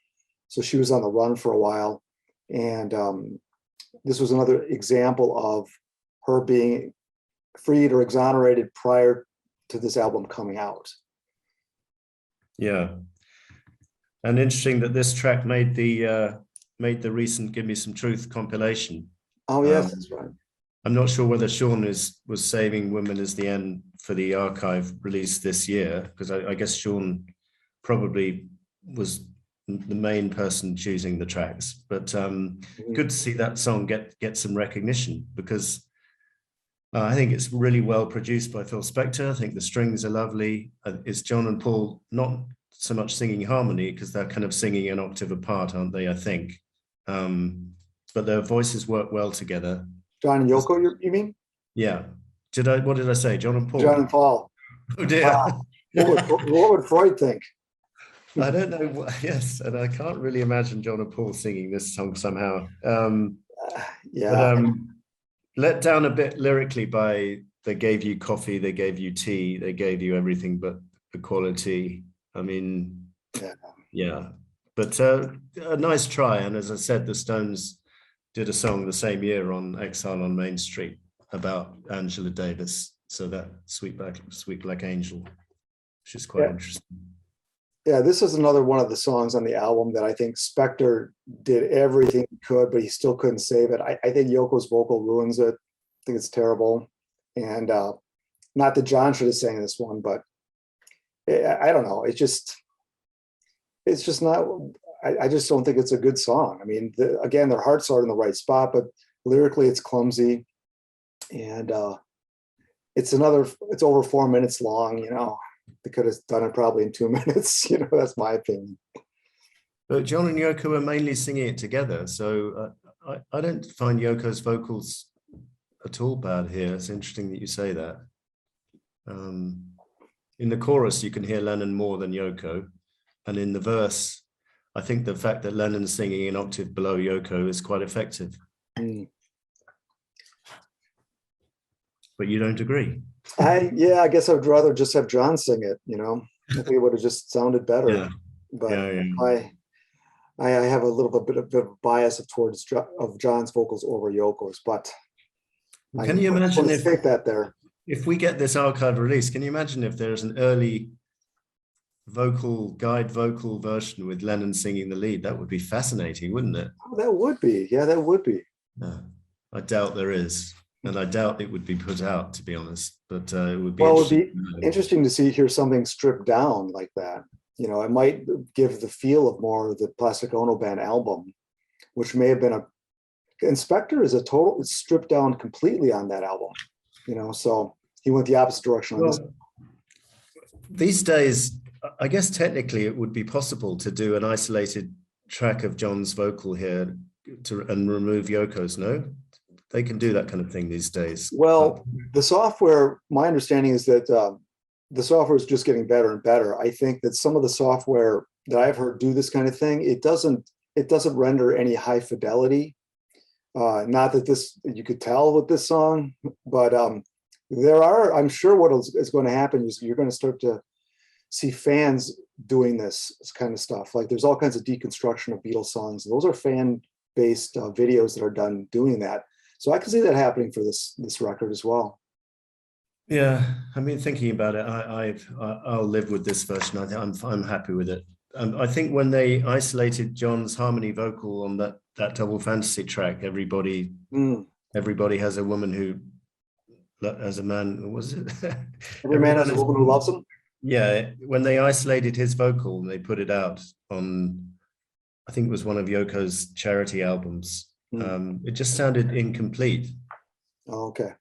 So she was on the run for a while. And this was another example of her being freed or exonerated prior to this album coming out. Yeah. And interesting that this track made the recent Give Me Some Truth compilation. Oh yes, that's right. I'm not sure whether Sean was saving Women as the End for the archive release this year, because I guess Sean probably was the main person choosing the tracks. But good to see that song get some recognition, because I think it's really well produced by Phil Spector. I think the strings are lovely. It's John and Paul, not so much singing harmony, because they're kind of singing an octave apart, aren't they, I think? But their voices work well together. John and Yoko, you mean? Yeah. What did I say? John and Paul? John and Paul. Oh dear. What would Freud think? I don't know. Yes, and I can't really imagine John and Paul singing this song somehow. Yeah. But, let down a bit lyrically by they gave you coffee, they gave you tea, they gave you everything but equality. I mean, yeah. But a nice try. And as I said, the Stones did a song the same year on Exile on Main Street about Angela Davis. So that Sweet Black Angel, which is quite interesting. Yeah, this is another one of the songs on the album that I think Spector did everything he could, but he still couldn't save it. I think Yoko's vocal ruins it. I think it's terrible. And not that John should have sang this one, but I don't know. It's just not, I just don't think it's a good song. I mean, again, their hearts are in the right spot, but lyrically it's clumsy. And it's over 4 minutes long, They could have done it probably in 2 minutes. That's my opinion. But John and Yoko were mainly singing it together. So I don't find Yoko's vocals at all bad here. It's interesting that you say that. In the chorus, you can hear Lennon more than Yoko. And in the verse, I think the fact that Lennon's singing an octave below Yoko is quite effective. Mm. But you don't agree? I guess I would rather just have John sing it, I think it would have just sounded better. Yeah. But yeah. I have a little bit of bias towards of John's vocals over Yoko's, but Can you imagine let's take that there. if we get this archive release? Can you imagine if there's an early guide vocal version with Lennon singing the lead? That would be fascinating, wouldn't it? Oh, that would be, yeah, that would be. I doubt there is, and I doubt it would be put out, to be honest. But it would be. Well, it would be interesting to hear something stripped down like that. You know, it might give the feel of more of the Plastic Ono Band album, which may have been a. Inspector is it's stripped down completely on that album. You know, so he went the opposite direction on this. These days, I guess technically it would be possible to do an isolated track of John's vocal here and remove Yoko's. No, they can do that kind of thing these days. Well, the software, my understanding is that the software is just getting better and better. I think that some of the software that I've heard do this kind of thing, it doesn't render any high fidelity. Not that you could tell with this song, but I'm sure what is going to happen is you're going to start to see fans doing this kind of stuff. Like there's all kinds of deconstruction of Beatles songs. Those are fan-based videos that are done doing that. So I can see that happening for this record as well. Yeah, I mean, thinking about it, I'll live with this version. I'm happy with it. I think when they isolated John's harmony vocal on that Double Fantasy track, everybody has a woman who, as a man, was it? Every man has a woman who loves him. Yeah, when they isolated his vocal and they put it out on, I think it was one of Yoko's charity albums. It just sounded incomplete. Oh, okay.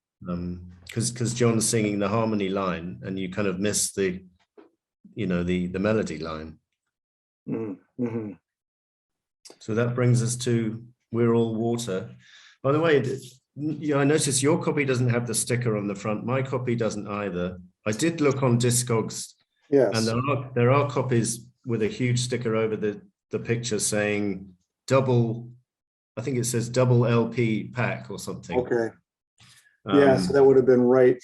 Because John's singing the harmony line and you kind of miss the melody line. Mm-hmm. So that brings us to We're All Water. By the way, I noticed your copy doesn't have the sticker on the front. My copy doesn't either. I did look on Discogs, yes, and there are copies with a huge sticker over the picture saying double, I think it says double LP pack or something. Okay. Yeah, so that would have been right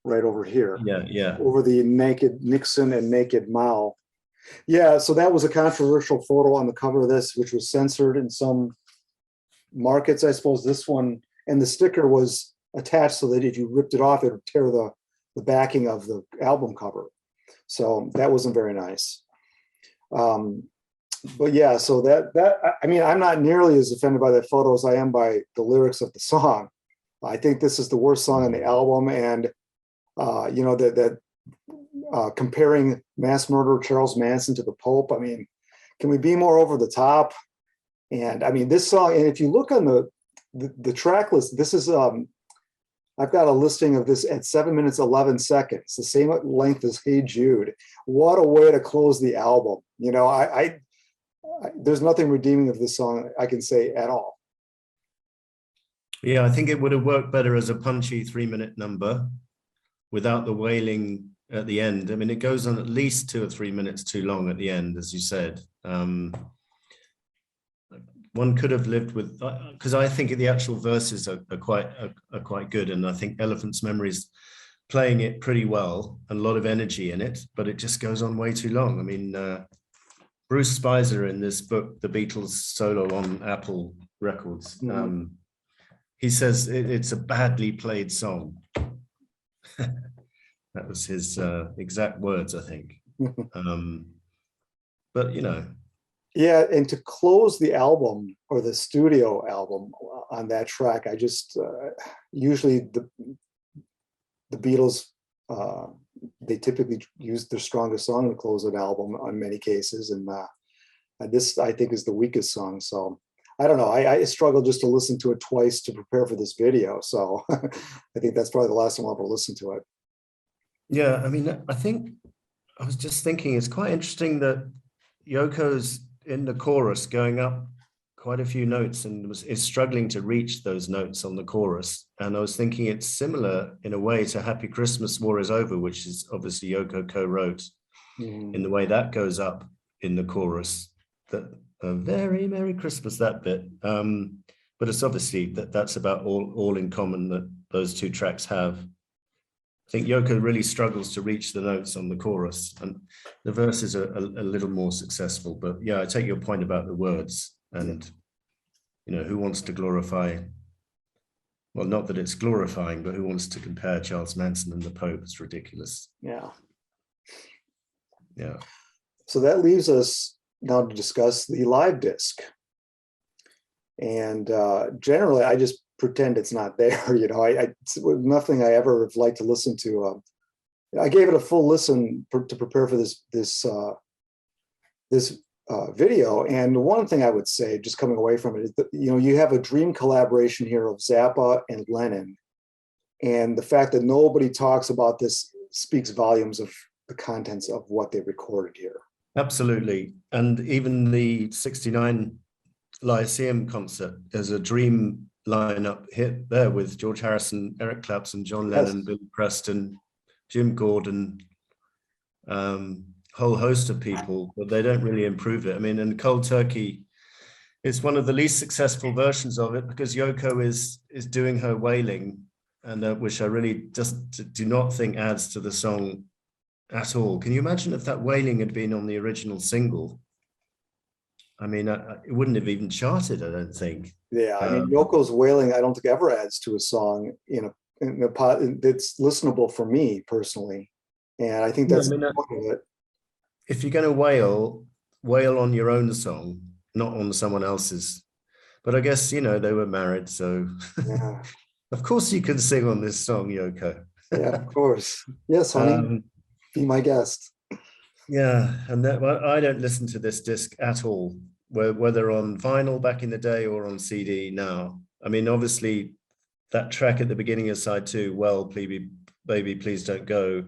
over here. Yeah. Over the Naked Nixon and Naked Mao. Yeah, so that was a controversial photo on the cover of this, which was censored in some markets, I suppose. This one, and the sticker was attached so that if you ripped it off, it would tear the backing of the album cover. So that wasn't very nice. But yeah, so I mean, I'm not nearly as offended by that photo as I am by the lyrics of the song. I think this is the worst song on the album, and comparing mass murderer Charles Manson to the Pope. I mean, can we be more over the top? And I mean, this song, and if you look on the track list, this is I've got a listing of this at 7 minutes 11 seconds, the same length as Hey Jude. What a way to close the album! You know, I there's nothing redeeming of this song I can say at all. Yeah, I think it would have worked better as a punchy 3-minute number without the wailing at the end. I mean, it goes on at least 2 or 3 minutes too long at the end, as you said. One could have lived with, because I think the actual verses are quite good, and I think Elephant's Memory's playing it pretty well, and a lot of energy in it, but it just goes on way too long. I mean, Bruce Spicer in this book, The Beatles Solo on Apple Records, he says it's a badly played song. That was his exact words, I think. But, you know. Yeah, and to close the album or the studio album on that track, I just, usually the Beatles, they typically use their strongest song to close an album on many cases. And this, I think, is the weakest song. So I don't know. I struggle just to listen to it twice to prepare for this video. So I think that's probably the last time I'll ever listen to it. Yeah, I mean, I think I was just thinking it's quite interesting that Yoko's in the chorus going up quite a few notes and is struggling to reach those notes on the chorus. And I was thinking it's similar in a way to Happy Christmas, War is Over, which is obviously Yoko co-wrote, in the way that goes up in the chorus, that a very Merry Christmas, that bit. But it's obviously that's about all in common that those two tracks have. I think Yoko really struggles to reach the notes on the chorus, and the verses are a little more successful. But yeah, I take your point about the words, and who wants to glorify? Well, not that it's glorifying, but who wants to compare Charles Manson and the Pope? It's ridiculous. Yeah. Yeah. So that leaves us now to discuss the live disc. And generally, I just pretend it's not there. It's nothing I ever have liked to listen to. I gave it a full listen to prepare for this video. And one thing I would say, just coming away from it, is that you have a dream collaboration here of Zappa and Lennon, and the fact that nobody talks about this speaks volumes of the contents of what they recorded here. Absolutely, and even the '69 Lyceum concert, there's a dream lineup hit there with George Harrison, Eric Clapton, John Lennon, Billy Preston, Jim Gordon, whole host of people, but they don't really improve it. I mean, and Cold Turkey is one of the least successful versions of it because Yoko is doing her wailing, and which I really just do not think adds to the song at all. Can you imagine if that wailing had been on the original single? I mean, it wouldn't have even charted, I don't think. Yeah, I mean, Yoko's wailing, I don't think ever adds to a song that's listenable for me personally. And I think that's the point of it. If you're going to wail on your own song, not on someone else's. But I guess, they were married, so yeah. Of course you can sing on this song, Yoko. Yeah, of course. Yes, honey, be my guest. Yeah, and I don't listen to this disc at all, whether on vinyl back in the day or on CD now. I mean, obviously, that track at the beginning of side 2, Well, Baby, Please Don't Go,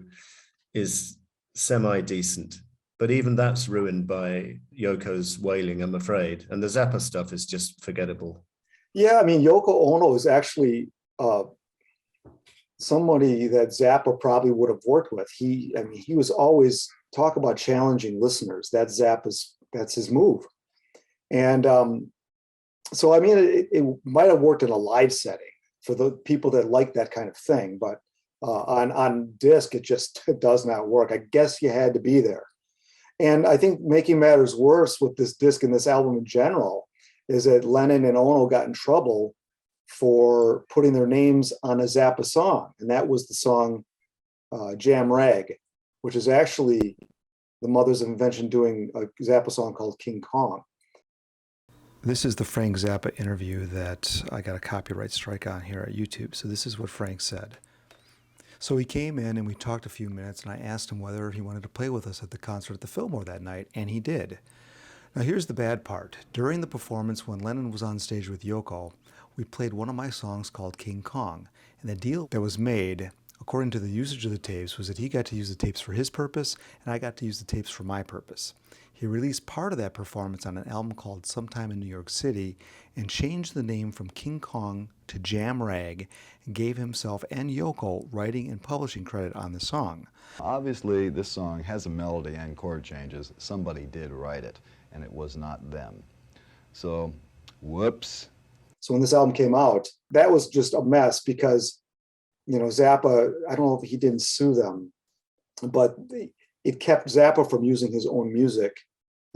is semi-decent. But even that's ruined by Yoko's wailing, I'm afraid. And the Zappa stuff is just forgettable. Yeah, I mean, Yoko Ono is actually somebody that Zappa probably would have worked with. He was always talk about challenging listeners. That's his move. And so, I mean, it might have worked in a live setting for the people that like that kind of thing, but on disc, it just does not work. I guess you had to be there. And I think making matters worse with this disc and this album in general is that Lennon and Ono got in trouble for putting their names on a Zappa song. And that was the song Jam Rag, which is actually the Mothers of Invention doing a Zappa song called King Kong. This is the Frank Zappa interview that I got a copyright strike on here at YouTube. So this is what Frank said. So he came in and we talked a few minutes, and I asked him whether he wanted to play with us at the concert at the Fillmore that night, and he did. Now here's the bad part. During the performance when Lennon was on stage with Yoko, we played one of my songs called King Kong, and the deal that was made, according to the usage of the tapes, was that he got to use the tapes for his purpose, and I got to use the tapes for my purpose. He released part of that performance on an album called Sometime in New York City and changed the name from King Kong to Jam Rag and gave himself and Yoko writing and publishing credit on the song. Obviously, this song has a melody and chord changes. Somebody did write it, and it was not them. So, whoops. So when this album came out, that was just a mess because, Zappa, I don't know if he didn't sue them, but it kept Zappa from using his own music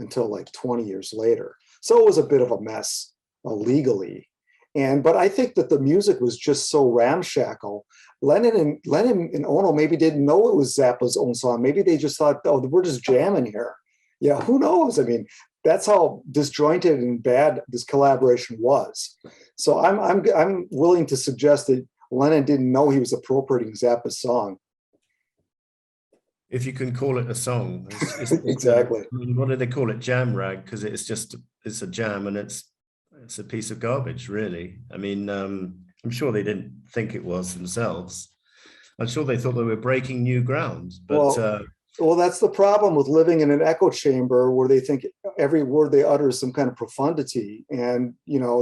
until like 20 years later. So it was a bit of a mess legally. But I think that the music was just so ramshackle. Lennon and Ono maybe didn't know it was Zappa's own song. Maybe they just thought, oh, we're just jamming here. Yeah, who knows? I mean, that's how disjointed and bad this collaboration was. So I'm willing to suggest that Lennon didn't know he was appropriating Zappa's song. If you can call it a song. Exactly. What do they call it? Jam rag, because it's a jam and it's a piece of garbage, really. I mean, I'm sure they didn't think it was themselves. I'm sure they thought they were breaking new ground. But well, that's the problem with living in an echo chamber where they think every word they utter is some kind of profundity. And,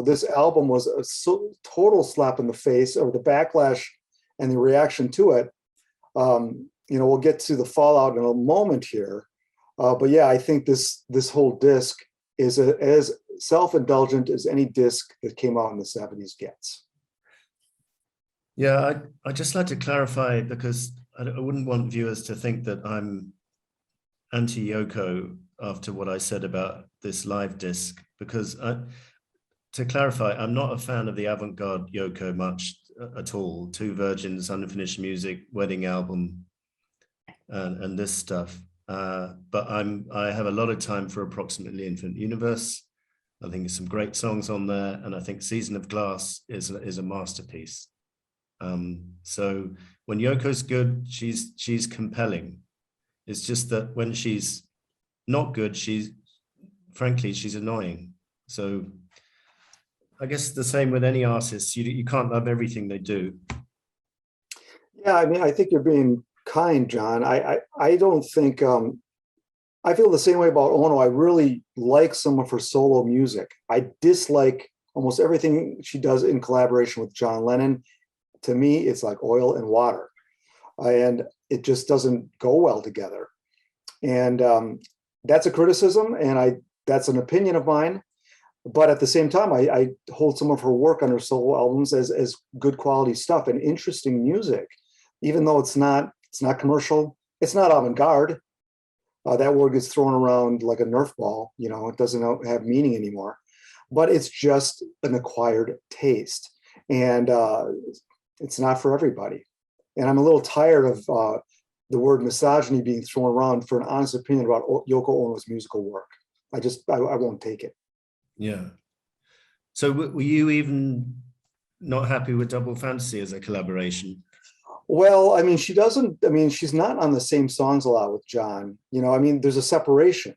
this album was a total slap in the face, or the backlash and the reaction to it. We'll get to the fallout in a moment here. But yeah, I think this whole disc is as self-indulgent as any disc that came out in the 70s gets. Yeah, I just like to clarify, because I wouldn't want viewers to think that I'm anti-Yoko after what I said about this live disc, because to clarify, I'm not a fan of the avant-garde Yoko much at all. Two Virgins, Unfinished Music, Wedding Album, and this stuff. But I have a lot of time for Approximately Infinite Universe. I think there's some great songs on there, and I think Season of Glass is a masterpiece. So when Yoko's good, she's compelling. It's just that when she's not good, frankly, she's annoying. So I guess the same with any artist. You can't love everything they do. Yeah, I mean, I think you're being kind, John. I don't think I feel the same way about Ono. I really like some of her solo music. I dislike almost everything she does in collaboration with John Lennon. To me, it's like oil and water, and it just doesn't go well together. And that's a criticism, and that's an opinion of mine. But at the same time, I hold some of her work on her solo albums as good quality stuff and interesting music, even though it's not commercial, it's not avant-garde. That word gets thrown around like a Nerf ball, it doesn't have meaning anymore, but it's just an acquired taste. And it's not for everybody. And I'm a little tired of the word misogyny being thrown around for an honest opinion about Yoko Ono's musical work. I won't take it. Yeah. So were you even not happy with Double Fantasy as a collaboration? Well, I mean, she's not on the same songs a lot with John. There's a separation.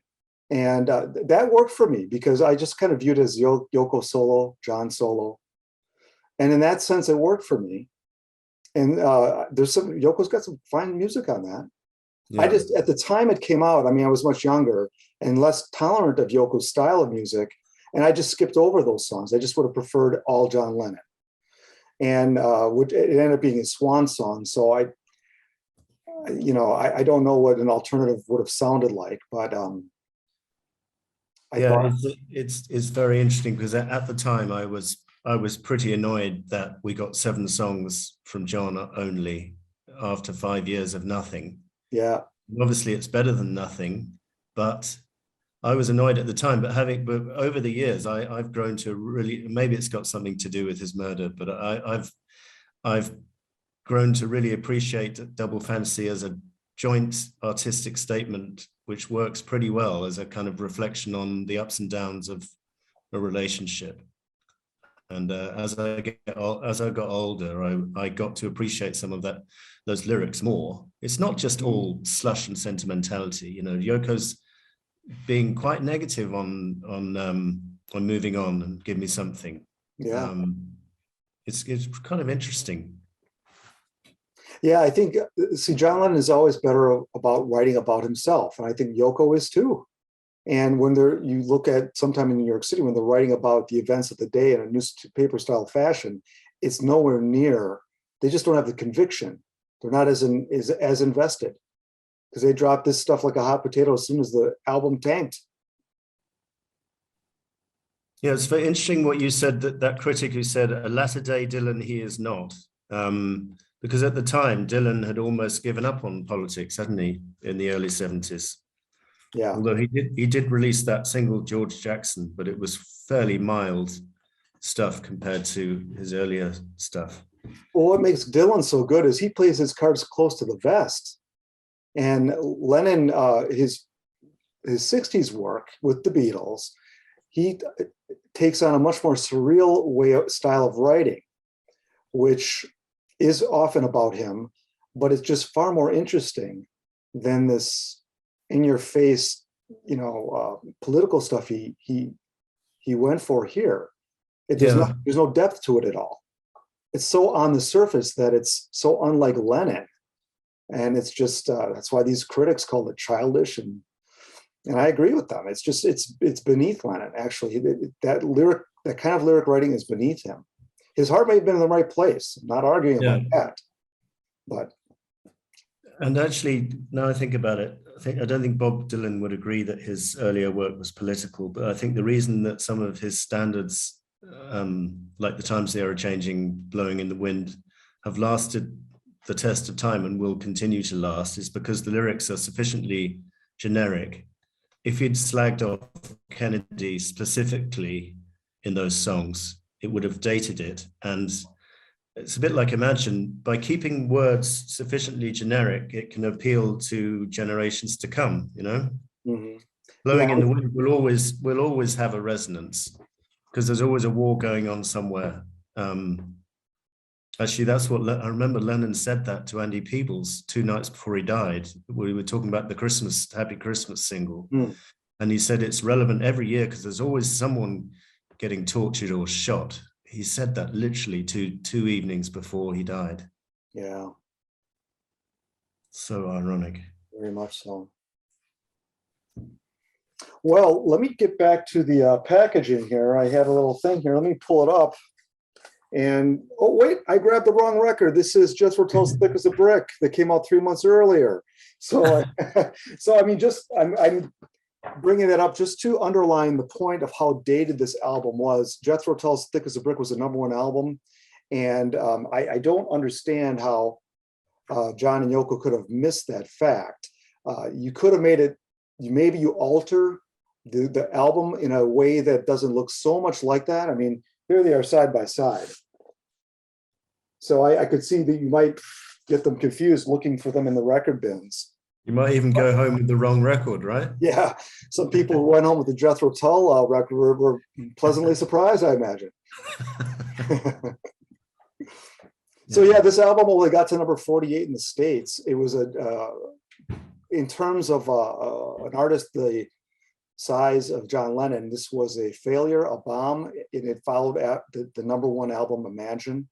And that worked for me because I just kind of viewed it as Yoko solo, John solo. And in that sense, it worked for me. And Yoko's got some fine music on that. Yeah. I just, at the time it came out, I was much younger and less tolerant of Yoko's style of music. And I just skipped over those songs. I just would have preferred all John Lennon. And it ended up being a swan song. So I don't know what an alternative would have sounded like, but it's very interesting because at the time I was pretty annoyed that we got 7 songs from John only after 5 years of nothing. Yeah. Obviously it's better than nothing, but I was annoyed at the time, but over the years, I've grown to really, maybe it's got something to do with his murder, but I've grown to really appreciate Double Fantasy as a joint artistic statement, which works pretty well as a kind of reflection on the ups and downs of a relationship. And as I got older, I got to appreciate some of those lyrics more. It's not just all slush and sentimentality. Yoko's being quite negative on moving on and give me something. Yeah. It's kind of interesting. Yeah, I think, John Lennon is always better about writing about himself. And I think Yoko is too. And when you look at sometime in New York City, when they're writing about the events of the day in a newspaper style fashion, it's nowhere near, they just don't have the conviction. They're not as invested because they dropped this stuff like a hot potato as soon as the album tanked. Yeah, it's very interesting what you said, that critic who said, a latter day Dylan, he is not. Because at the time, Dylan had almost given up on politics, hadn't he, in the early 70s? Yeah. Although he did release that single George Jackson, but it was fairly mild stuff compared to his earlier stuff. Well, what makes Dylan so good is he plays his cards close to the vest. And Lennon, his 60s work with the Beatles, he takes on a much more surreal style of writing, which is often about him, but it's just far more interesting than this in-your-face, political stuff he went for here. There's no depth to it at all. It's so on the surface that it's so unlike Lennon, and it's just that's why these critics call it childish, and I agree with them. It's just it's beneath Lennon, actually. That kind of lyric writing is beneath him. His heart may have been in the right place. I'm not arguing about that, but. And actually, now I think about it, I don't think Bob Dylan would agree that his earlier work was political, but I think the reason that some of his standards, like The Times They Are Changing, Blowing in the Wind, have lasted the test of time and will continue to last is because the lyrics are sufficiently generic. If he'd slagged off Kennedy specifically in those songs, it would have dated it. And it's a bit like Imagine, by keeping words sufficiently generic, it can appeal to generations to come, you know? Mhm. Blowing Yeah. in the Wind will always have a resonance because there's always a war going on somewhere. Actually, that's what I remember. Lennon said that to Andy Peebles 2 nights before he died. We were talking about the Christmas, Happy Christmas single. And he said it's relevant every year because there's always someone getting tortured or shot. He said that literally two evenings before he died. Yeah, So ironic. very much so. Well, let me get back to the packaging here. I had a little thing here. Let me pull it up. And oh wait, I grabbed the wrong record. This is Jethro Tull's "Thick as a Brick" that came out 3 months earlier. So, so I mean, I'm bringing that up just to underline the point of how dated this album was. Jethro Tull's "Thick as a Brick" was the #1 album, and I don't understand how John and Yoko could have missed that fact. You could have made it. Maybe you alter the album in a way that doesn't look so much like that. I mean, here they are side by side. So I could see that you might get them confused looking for them in the record bins. You might even go home with the wrong record, right? Yeah, some people who went home with the Jethro Tull record were pleasantly surprised, I imagine. So yeah, this album only got to number 48 in the States. It was in terms of an artist the size of John Lennon, this was a failure, a bomb. It followed at the #1 album, Imagine.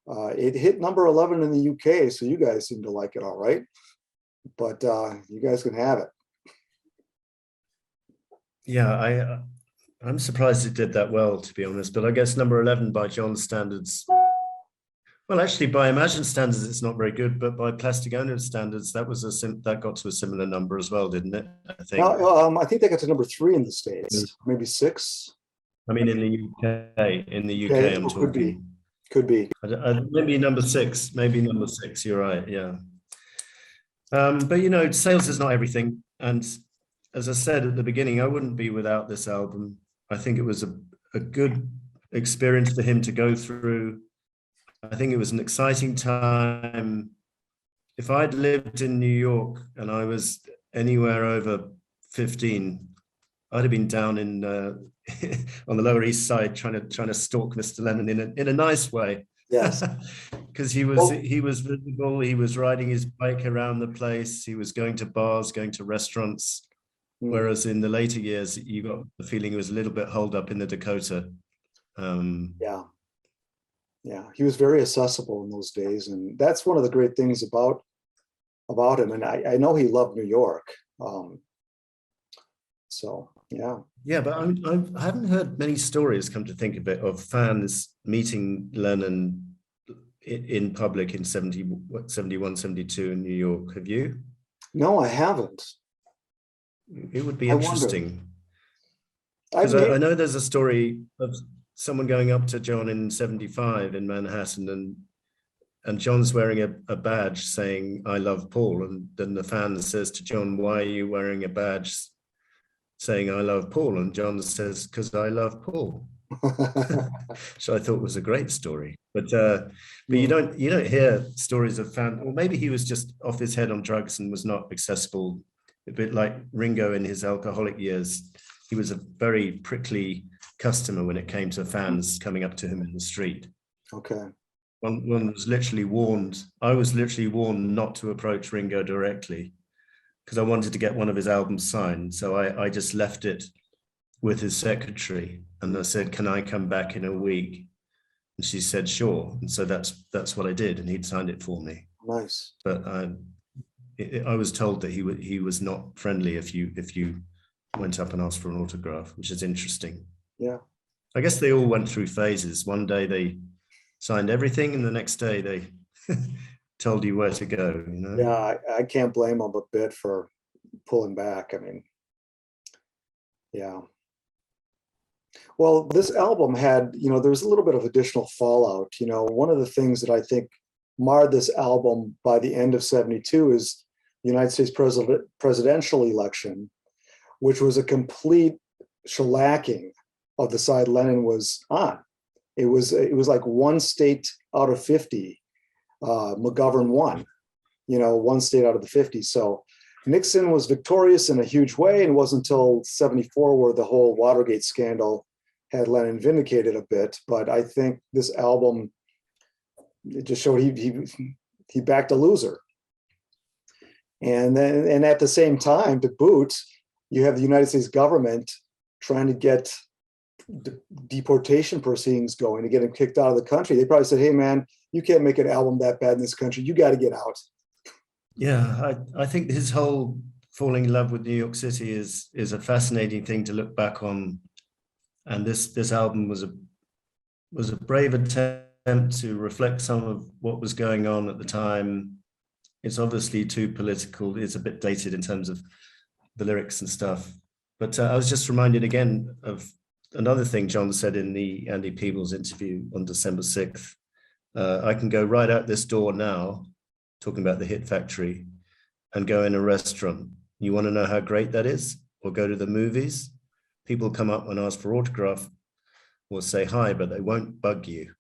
It hit number 11 in the UK, so you guys seem to like it all right. But you guys can have it. Yeah, I'm surprised it did that well, to be honest. But I guess number 11 by John's standards. Well, actually, by Imagine standards, it's not very good, but by Plastic Ono standards, that got to a similar number as well, didn't it? I think. I think they got to number 3 in the States, maybe 6. I mean, in the UK, Okay, I'm talking. Could be. Maybe number 6. Maybe number 6. You're right. Yeah. But you know, sales is not everything. And as I said at the beginning, I wouldn't be without this album. I think it was a good experience for him to go through. I think it was an exciting time. If I'd lived in New York and I was anywhere over 15, I'd have been down in on the Lower East Side trying to stalk Mr. Lennon in a nice way. Yes, because he was visible. He was riding his bike around the place. He was going to bars, going to restaurants. Whereas in the later years, you got the feeling he was a little bit holed up in the Dakota. Yeah, he was very accessible in those days, and that's one of the great things about him. And I know he loved New York. So yeah. Yeah, but I haven't heard many stories, come to think of it, of fans meeting Lennon in public in 71, 72 in New York. Have you? No, I haven't. It would be interesting. Because I know there's a story of someone going up to John in 75 in Manhattan, and John's wearing a badge saying, "I love Paul." And then the fan says to John, "Why are you wearing a badge saying I love Paul?" And John says, "Because I love Paul." So I thought it was a great story. But you don't hear stories of fans, or maybe he was just off his head on drugs and was not accessible. A bit like Ringo in his alcoholic years. He was a very prickly customer when it came to fans coming up to him in the street. Okay. One was literally warned. I was literally warned not to approach Ringo directly because I wanted to get one of his albums signed. So I just left it with his secretary, and I said, "Can I come back in a week?" And she said, "Sure." And so that's what I did, and he'd signed it for me. Nice. But I was told that he was not friendly if you went up and asked for an autograph, which is interesting. Yeah. I guess they all went through phases. One day they signed everything, and the next day they told you where to go. You know? Yeah, I can't blame them a bit for pulling back. I mean, yeah. Well, this album had, there was a little bit of additional fallout. One of the things that I think marred this album by the end of 72 is the United States presidential election, which was a complete shellacking of the side Lennon was on. It was like one state out of 50. McGovern won, one state out of the 50. So Nixon was victorious in a huge way, and it wasn't until 74 where the whole Watergate scandal had Lennon vindicated a bit. But I think this album, it just showed he backed a loser. And at the same time, to boot, you have the United States government trying to get deportation proceedings going to get him kicked out of the country. They probably said, "Hey, man, you can't make an album that bad in this country. You got to get out." Yeah, I think his whole falling in love with New York City is a fascinating thing to look back on. And this album was a brave attempt to reflect some of what was going on at the time. It's obviously too political. It's a bit dated in terms of the lyrics and stuff. But I was just reminded again of another thing John said in the Andy Peebles interview on December 6th. I can go right out this door now, talking about the Hit Factory, and go in a restaurant. You want to know how great that is? Or go to the movies? People come up and ask for autograph or say hi, but they won't bug you.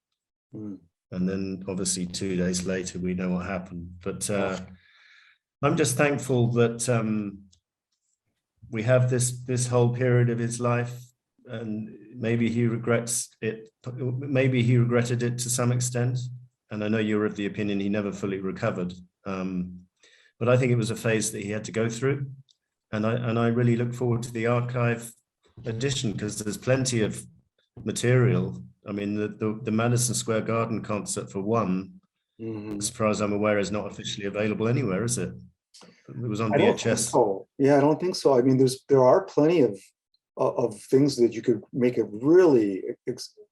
Mm. And then obviously 2 days later, we know what happened. But I'm just thankful that we have this whole period of his life, and maybe he regrets it. Maybe he regretted it to some extent. And I know you're of the opinion he never fully recovered. But I think it was a phase that he had to go through. And I really look forward to the archive edition, because there's plenty of material. I mean, the Madison Square Garden concert, for one, as far as I'm aware, is not officially available anywhere, is it? It was on VHS. I don't think so. Yeah, I don't think so. I mean, there are plenty of things that you could make a really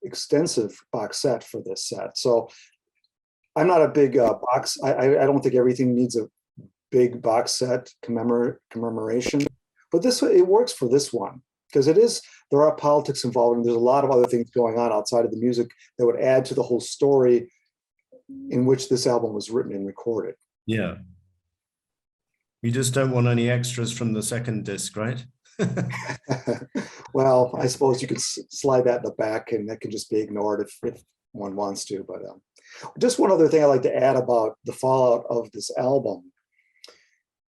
extensive box set for this set. So I'm not a big box. I don't think everything needs a big box set commemoration, but it works for this one, because there are politics involved, and there's a lot of other things going on outside of the music that would add to the whole story in which this album was written and recorded. Yeah. You just don't want any extras from the second disc, right? Well, I suppose you could slide that in the back, and that can just be ignored if one wants to. But just one other thing I'd like to add about the fallout of this album.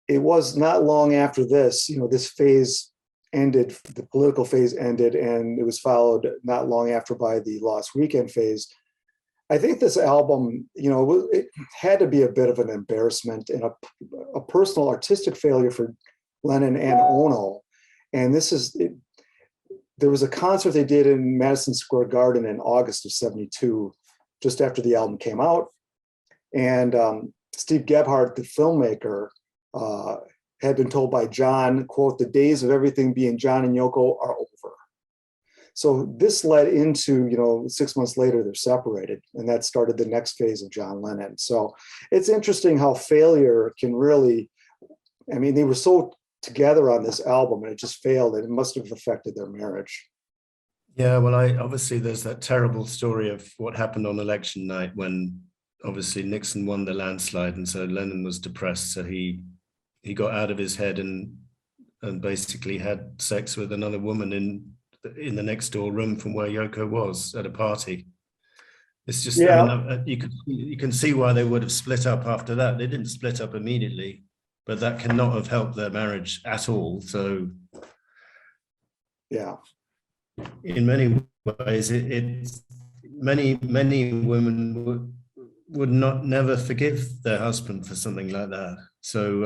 It was not long after this, this phase ended, the political phase ended, and it was followed not long after by the Lost Weekend phase. I think this album, it had to be a bit of an embarrassment and a personal artistic failure for Lennon and Ono. And there was a concert they did in Madison Square Garden in August of 72, just after the album came out. And Steve Gebhardt, the filmmaker, had been told by John, quote, "The days of everything being John and Yoko are over." So this led into, 6 months later, they're separated, and that started the next phase of John Lennon. So it's interesting how failure can really, they were so together on this album, and it just failed, and it must have affected their marriage. Yeah, well, obviously there's that terrible story of what happened on election night when obviously Nixon won the landslide, and so Lennon was depressed, so he got out of his head and basically had sex with another woman in the next door room from where Yoko was at a party. It's just, yeah. You can see why they would have split up after that. They didn't split up immediately, but that cannot have helped their marriage at all. So yeah, in many ways, many women would never forgive their husband for something like that. So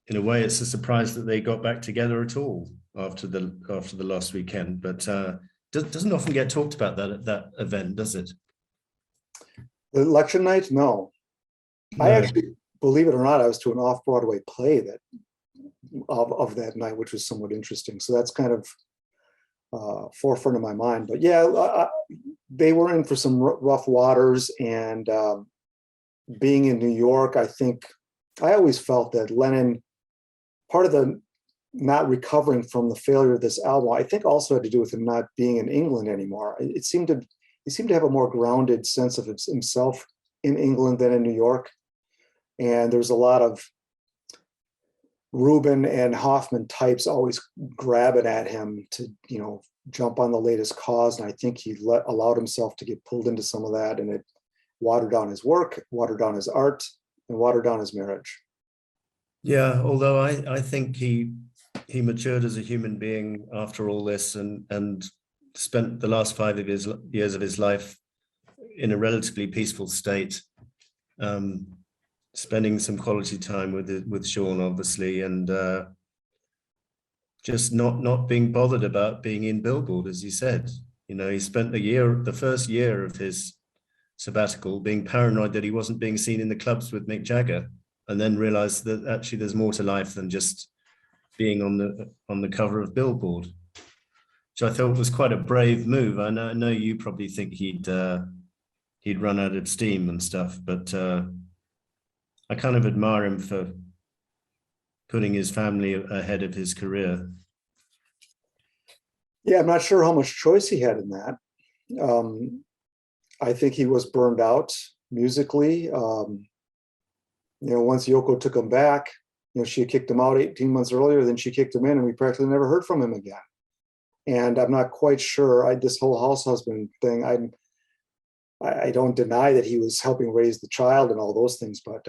in a way, it's a surprise that they got back together at all after the last weekend. But doesn't often get talked about that event, does it? The election night? No. I actually, believe it or not, I was to an off-Broadway play of that night, which was somewhat interesting. So that's kind of forefront of my mind. But yeah, they were in for some rough waters, and being in New York, I think I always felt that Lennon, part of the not recovering from the failure of this album, I think also had to do with him not being in England anymore. He seemed to have a more grounded sense of himself in England than in New York. And there's a lot of Rubin and Hoffman types always grabbing at him to, jump on the latest cause. And I think he allowed himself to get pulled into some of that, and it watered down his work, watered down his art, and watered down his marriage. Yeah, although I think he matured as a human being after all this, and spent the last 5 years of his life in a relatively peaceful state, spending some quality time with Sean, obviously, and just not being bothered about being in Billboard, as he said. He spent the first year of his sabbatical being paranoid that he wasn't being seen in the clubs with Mick Jagger, and then realized that actually there's more to life than just being on the cover of Billboard, which I thought was quite a brave move. I know you probably think he'd run out of steam and stuff, but I kind of admire him for putting his family ahead of his career. Yeah, I'm not sure how much choice he had in that. I think he was burned out musically. Once Yoko took him back, she had kicked him out 18 months earlier, then she kicked him in, and we practically never heard from him again. And I'm not quite sure, this whole house husband thing, I don't deny that he was helping raise the child and all those things, but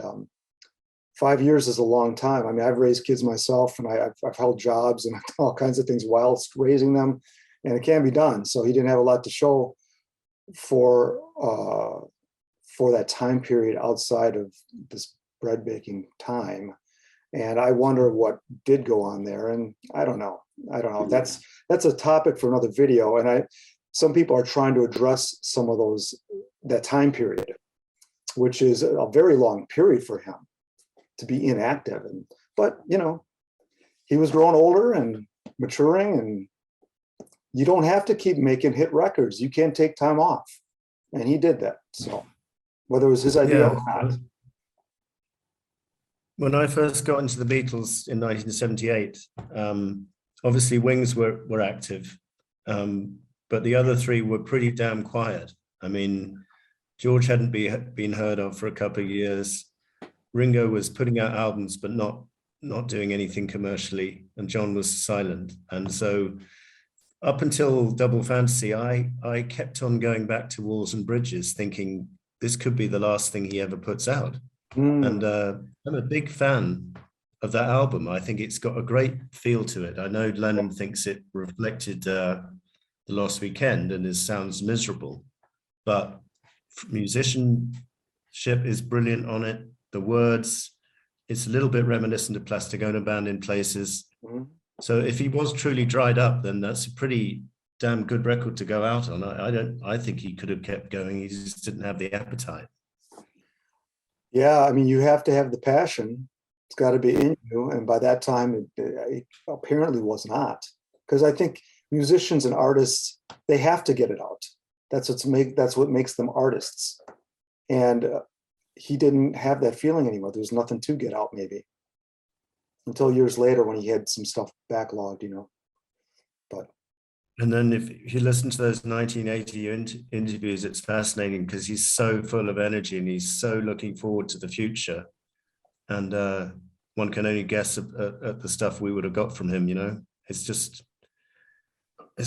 5 years is a long time. I mean, I've raised kids myself, and I've held jobs and all kinds of things whilst raising them, and it can be done. So he didn't have a lot to show for that time period outside of this bread baking time. And I wonder what did go on there. And I don't know. That's a topic for another video. And some people are trying to address some of that time period, which is a very long period for him to be inactive. But he was growing older and maturing, and you don't have to keep making hit records. You can take time off. And he did that. So whether it was his idea or not. When I first got into the Beatles in 1978, obviously Wings were active, but the other 3 were pretty damn quiet. I mean, George hadn't been heard of for a couple of years. Ringo was putting out albums, but not doing anything commercially, and John was silent. And so up until Double Fantasy, I kept on going back to Walls and Bridges, thinking this could be the last thing he ever puts out. And I'm a big fan of that album. I think it's got a great feel to it. I know Lennon thinks it reflected The Lost Weekend and it sounds miserable, but musicianship is brilliant on it. The words, it's a little bit reminiscent of Plastic Ono Band in places. So if he was truly dried up, then that's a pretty damn good record to go out on. I think he could have kept going. He just didn't have the appetite. Yeah, I mean, you have to have the passion. It's got to be in you. And by that time, it apparently was not. Because I think musicians and artists, they have to get it out. That's what makes them artists. And he didn't have that feeling anymore. There was nothing to get out, maybe. Until years later when he had some stuff backlogged, But and then if you listen to those 1980 interviews, it's fascinating because he's so full of energy and he's so looking forward to the future. And one can only guess at the stuff we would have got from him, It's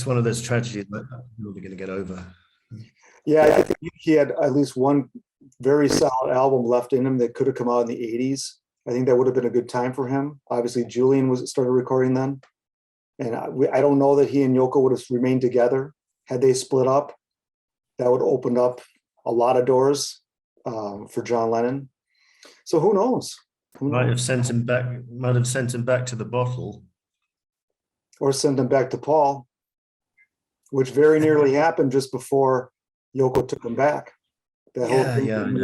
one of those tragedies that I'm never going to get over. Yeah, I think he had at least one very solid album left in him that could have come out in the 80s. I think that would have been a good time for him. Obviously, Julian started recording then. And I don't know that he and Yoko would have remained together. Had they split up, that would have opened up a lot of doors for John Lennon. So who knows? Might have sent him back to the bottle. Or send him back to Paul, which very nearly happened just before Yoko took him back. And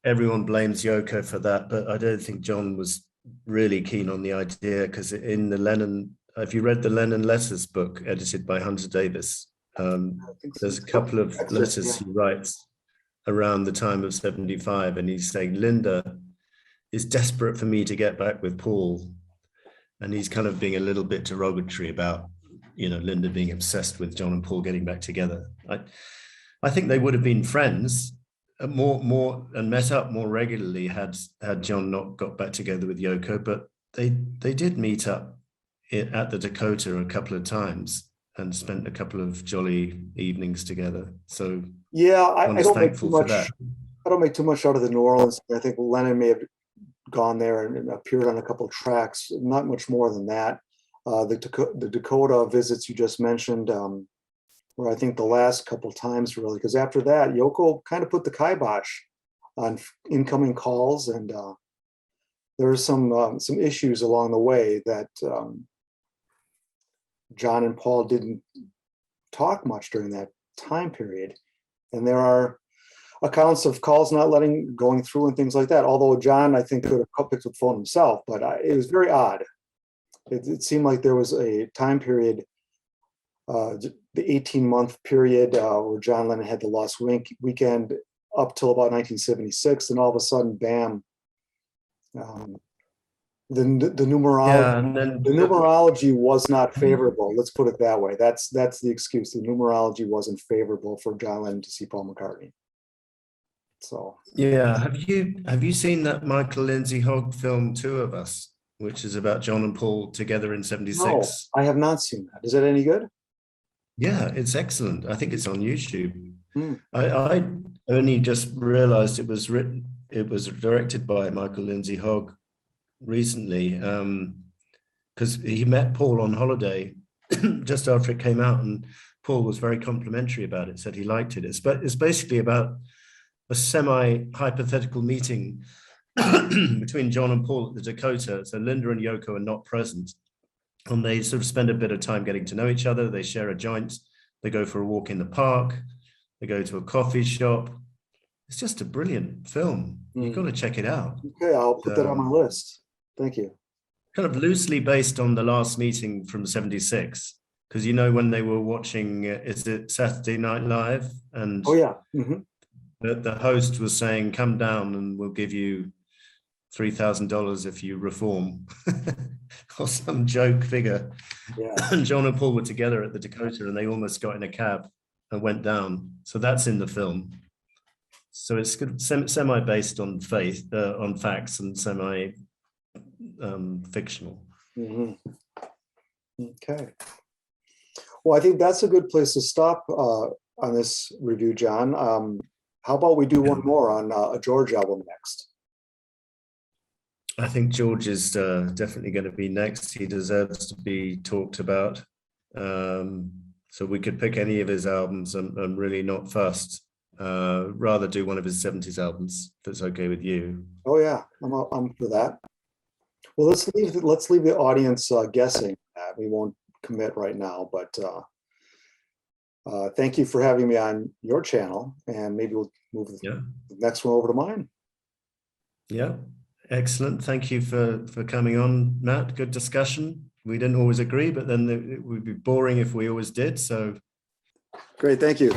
everyone blames Yoko for that, but I don't think John was really keen on the idea, because in the Lennon, if you read the Lennon Letters book edited by Hunter Davis, there's a couple of letters he writes around the time of 75, and he's saying Linda is desperate for me to get back with Paul, and he's kind of being a little bit derogatory about Linda being obsessed with John and Paul getting back together. I think they would have been friends, more and met up more regularly had John not got back together with Yoko, but they did meet up at the Dakota a couple of times and spent a couple of jolly evenings together. So Yeah, one I is don't make too thankful for much. that. I don't make too much out of the New Orleans. I think Lennon may have gone there and appeared on a couple of tracks. Not much more than that. The Dakota visits you just mentioned were, I think, the last couple times really, because after that, Yoko kind of put the kibosh on incoming calls, and there were some issues along the way that John and Paul didn't talk much during that time period. And there are accounts of calls not going through and things like that. Although John, I think, could have picked up the phone himself, but it was very odd. It seemed like there was a time period, the 18-month period where John Lennon had the Lost Weekend up till about 1976, and all of a sudden, bam, the numerology. Yeah, and then The numerology was not favorable. Let's put it that way. That's the excuse. The numerology wasn't favorable for John Lennon to see Paul McCartney. So yeah, have you seen that Michael Lindsay Hogg film Two of Us, which is about John and Paul together in '76? no, I have not seen that. Is it any good? Yeah, it's excellent. I think it's on YouTube. Hmm. I only just realized it was directed by Michael Lindsay Hogg recently, because he met Paul on holiday just after it came out, and Paul was very complimentary about it, said he liked it. It's basically about a semi-hypothetical meeting between John and Paul at the Dakota. So Linda and Yoko are not present, and they sort of spend a bit of time getting to know each other. They share a joint, they go for a walk in the park, they go to a coffee shop. It's just a brilliant film. You've got to check it out. Okay, I'll put that on my list. Thank you. Kind of loosely based on the last meeting from '76, because you know when they were watching, is it Saturday Night Live? And Oh yeah. Mhm. the host was saying, "Come down and we'll give you $3,000 if you reform," or some joke figure. Yeah. And John and Paul were together at the Dakota, and they almost got in a cab and went down. So that's in the film. So it's semi based on faith, on facts, and semi fictional. Mhm. Okay. Well, I think that's a good place to stop on this review, John. How about we do one more on a George album next? I think George is definitely going to be next. He deserves to be talked about. So we could pick any of his albums. I'm really not fussed. Rather do one of his '70s albums, if it's okay with you. Oh yeah, I'm for that. Well, let's leave the audience guessing. We won't commit right now, but thank you for having me on your channel, and maybe we'll move the next one over to mine. Yeah, excellent. Thank you for coming on, Matt. Good discussion. We didn't always agree, but then it would be boring if we always did. So great, thank you.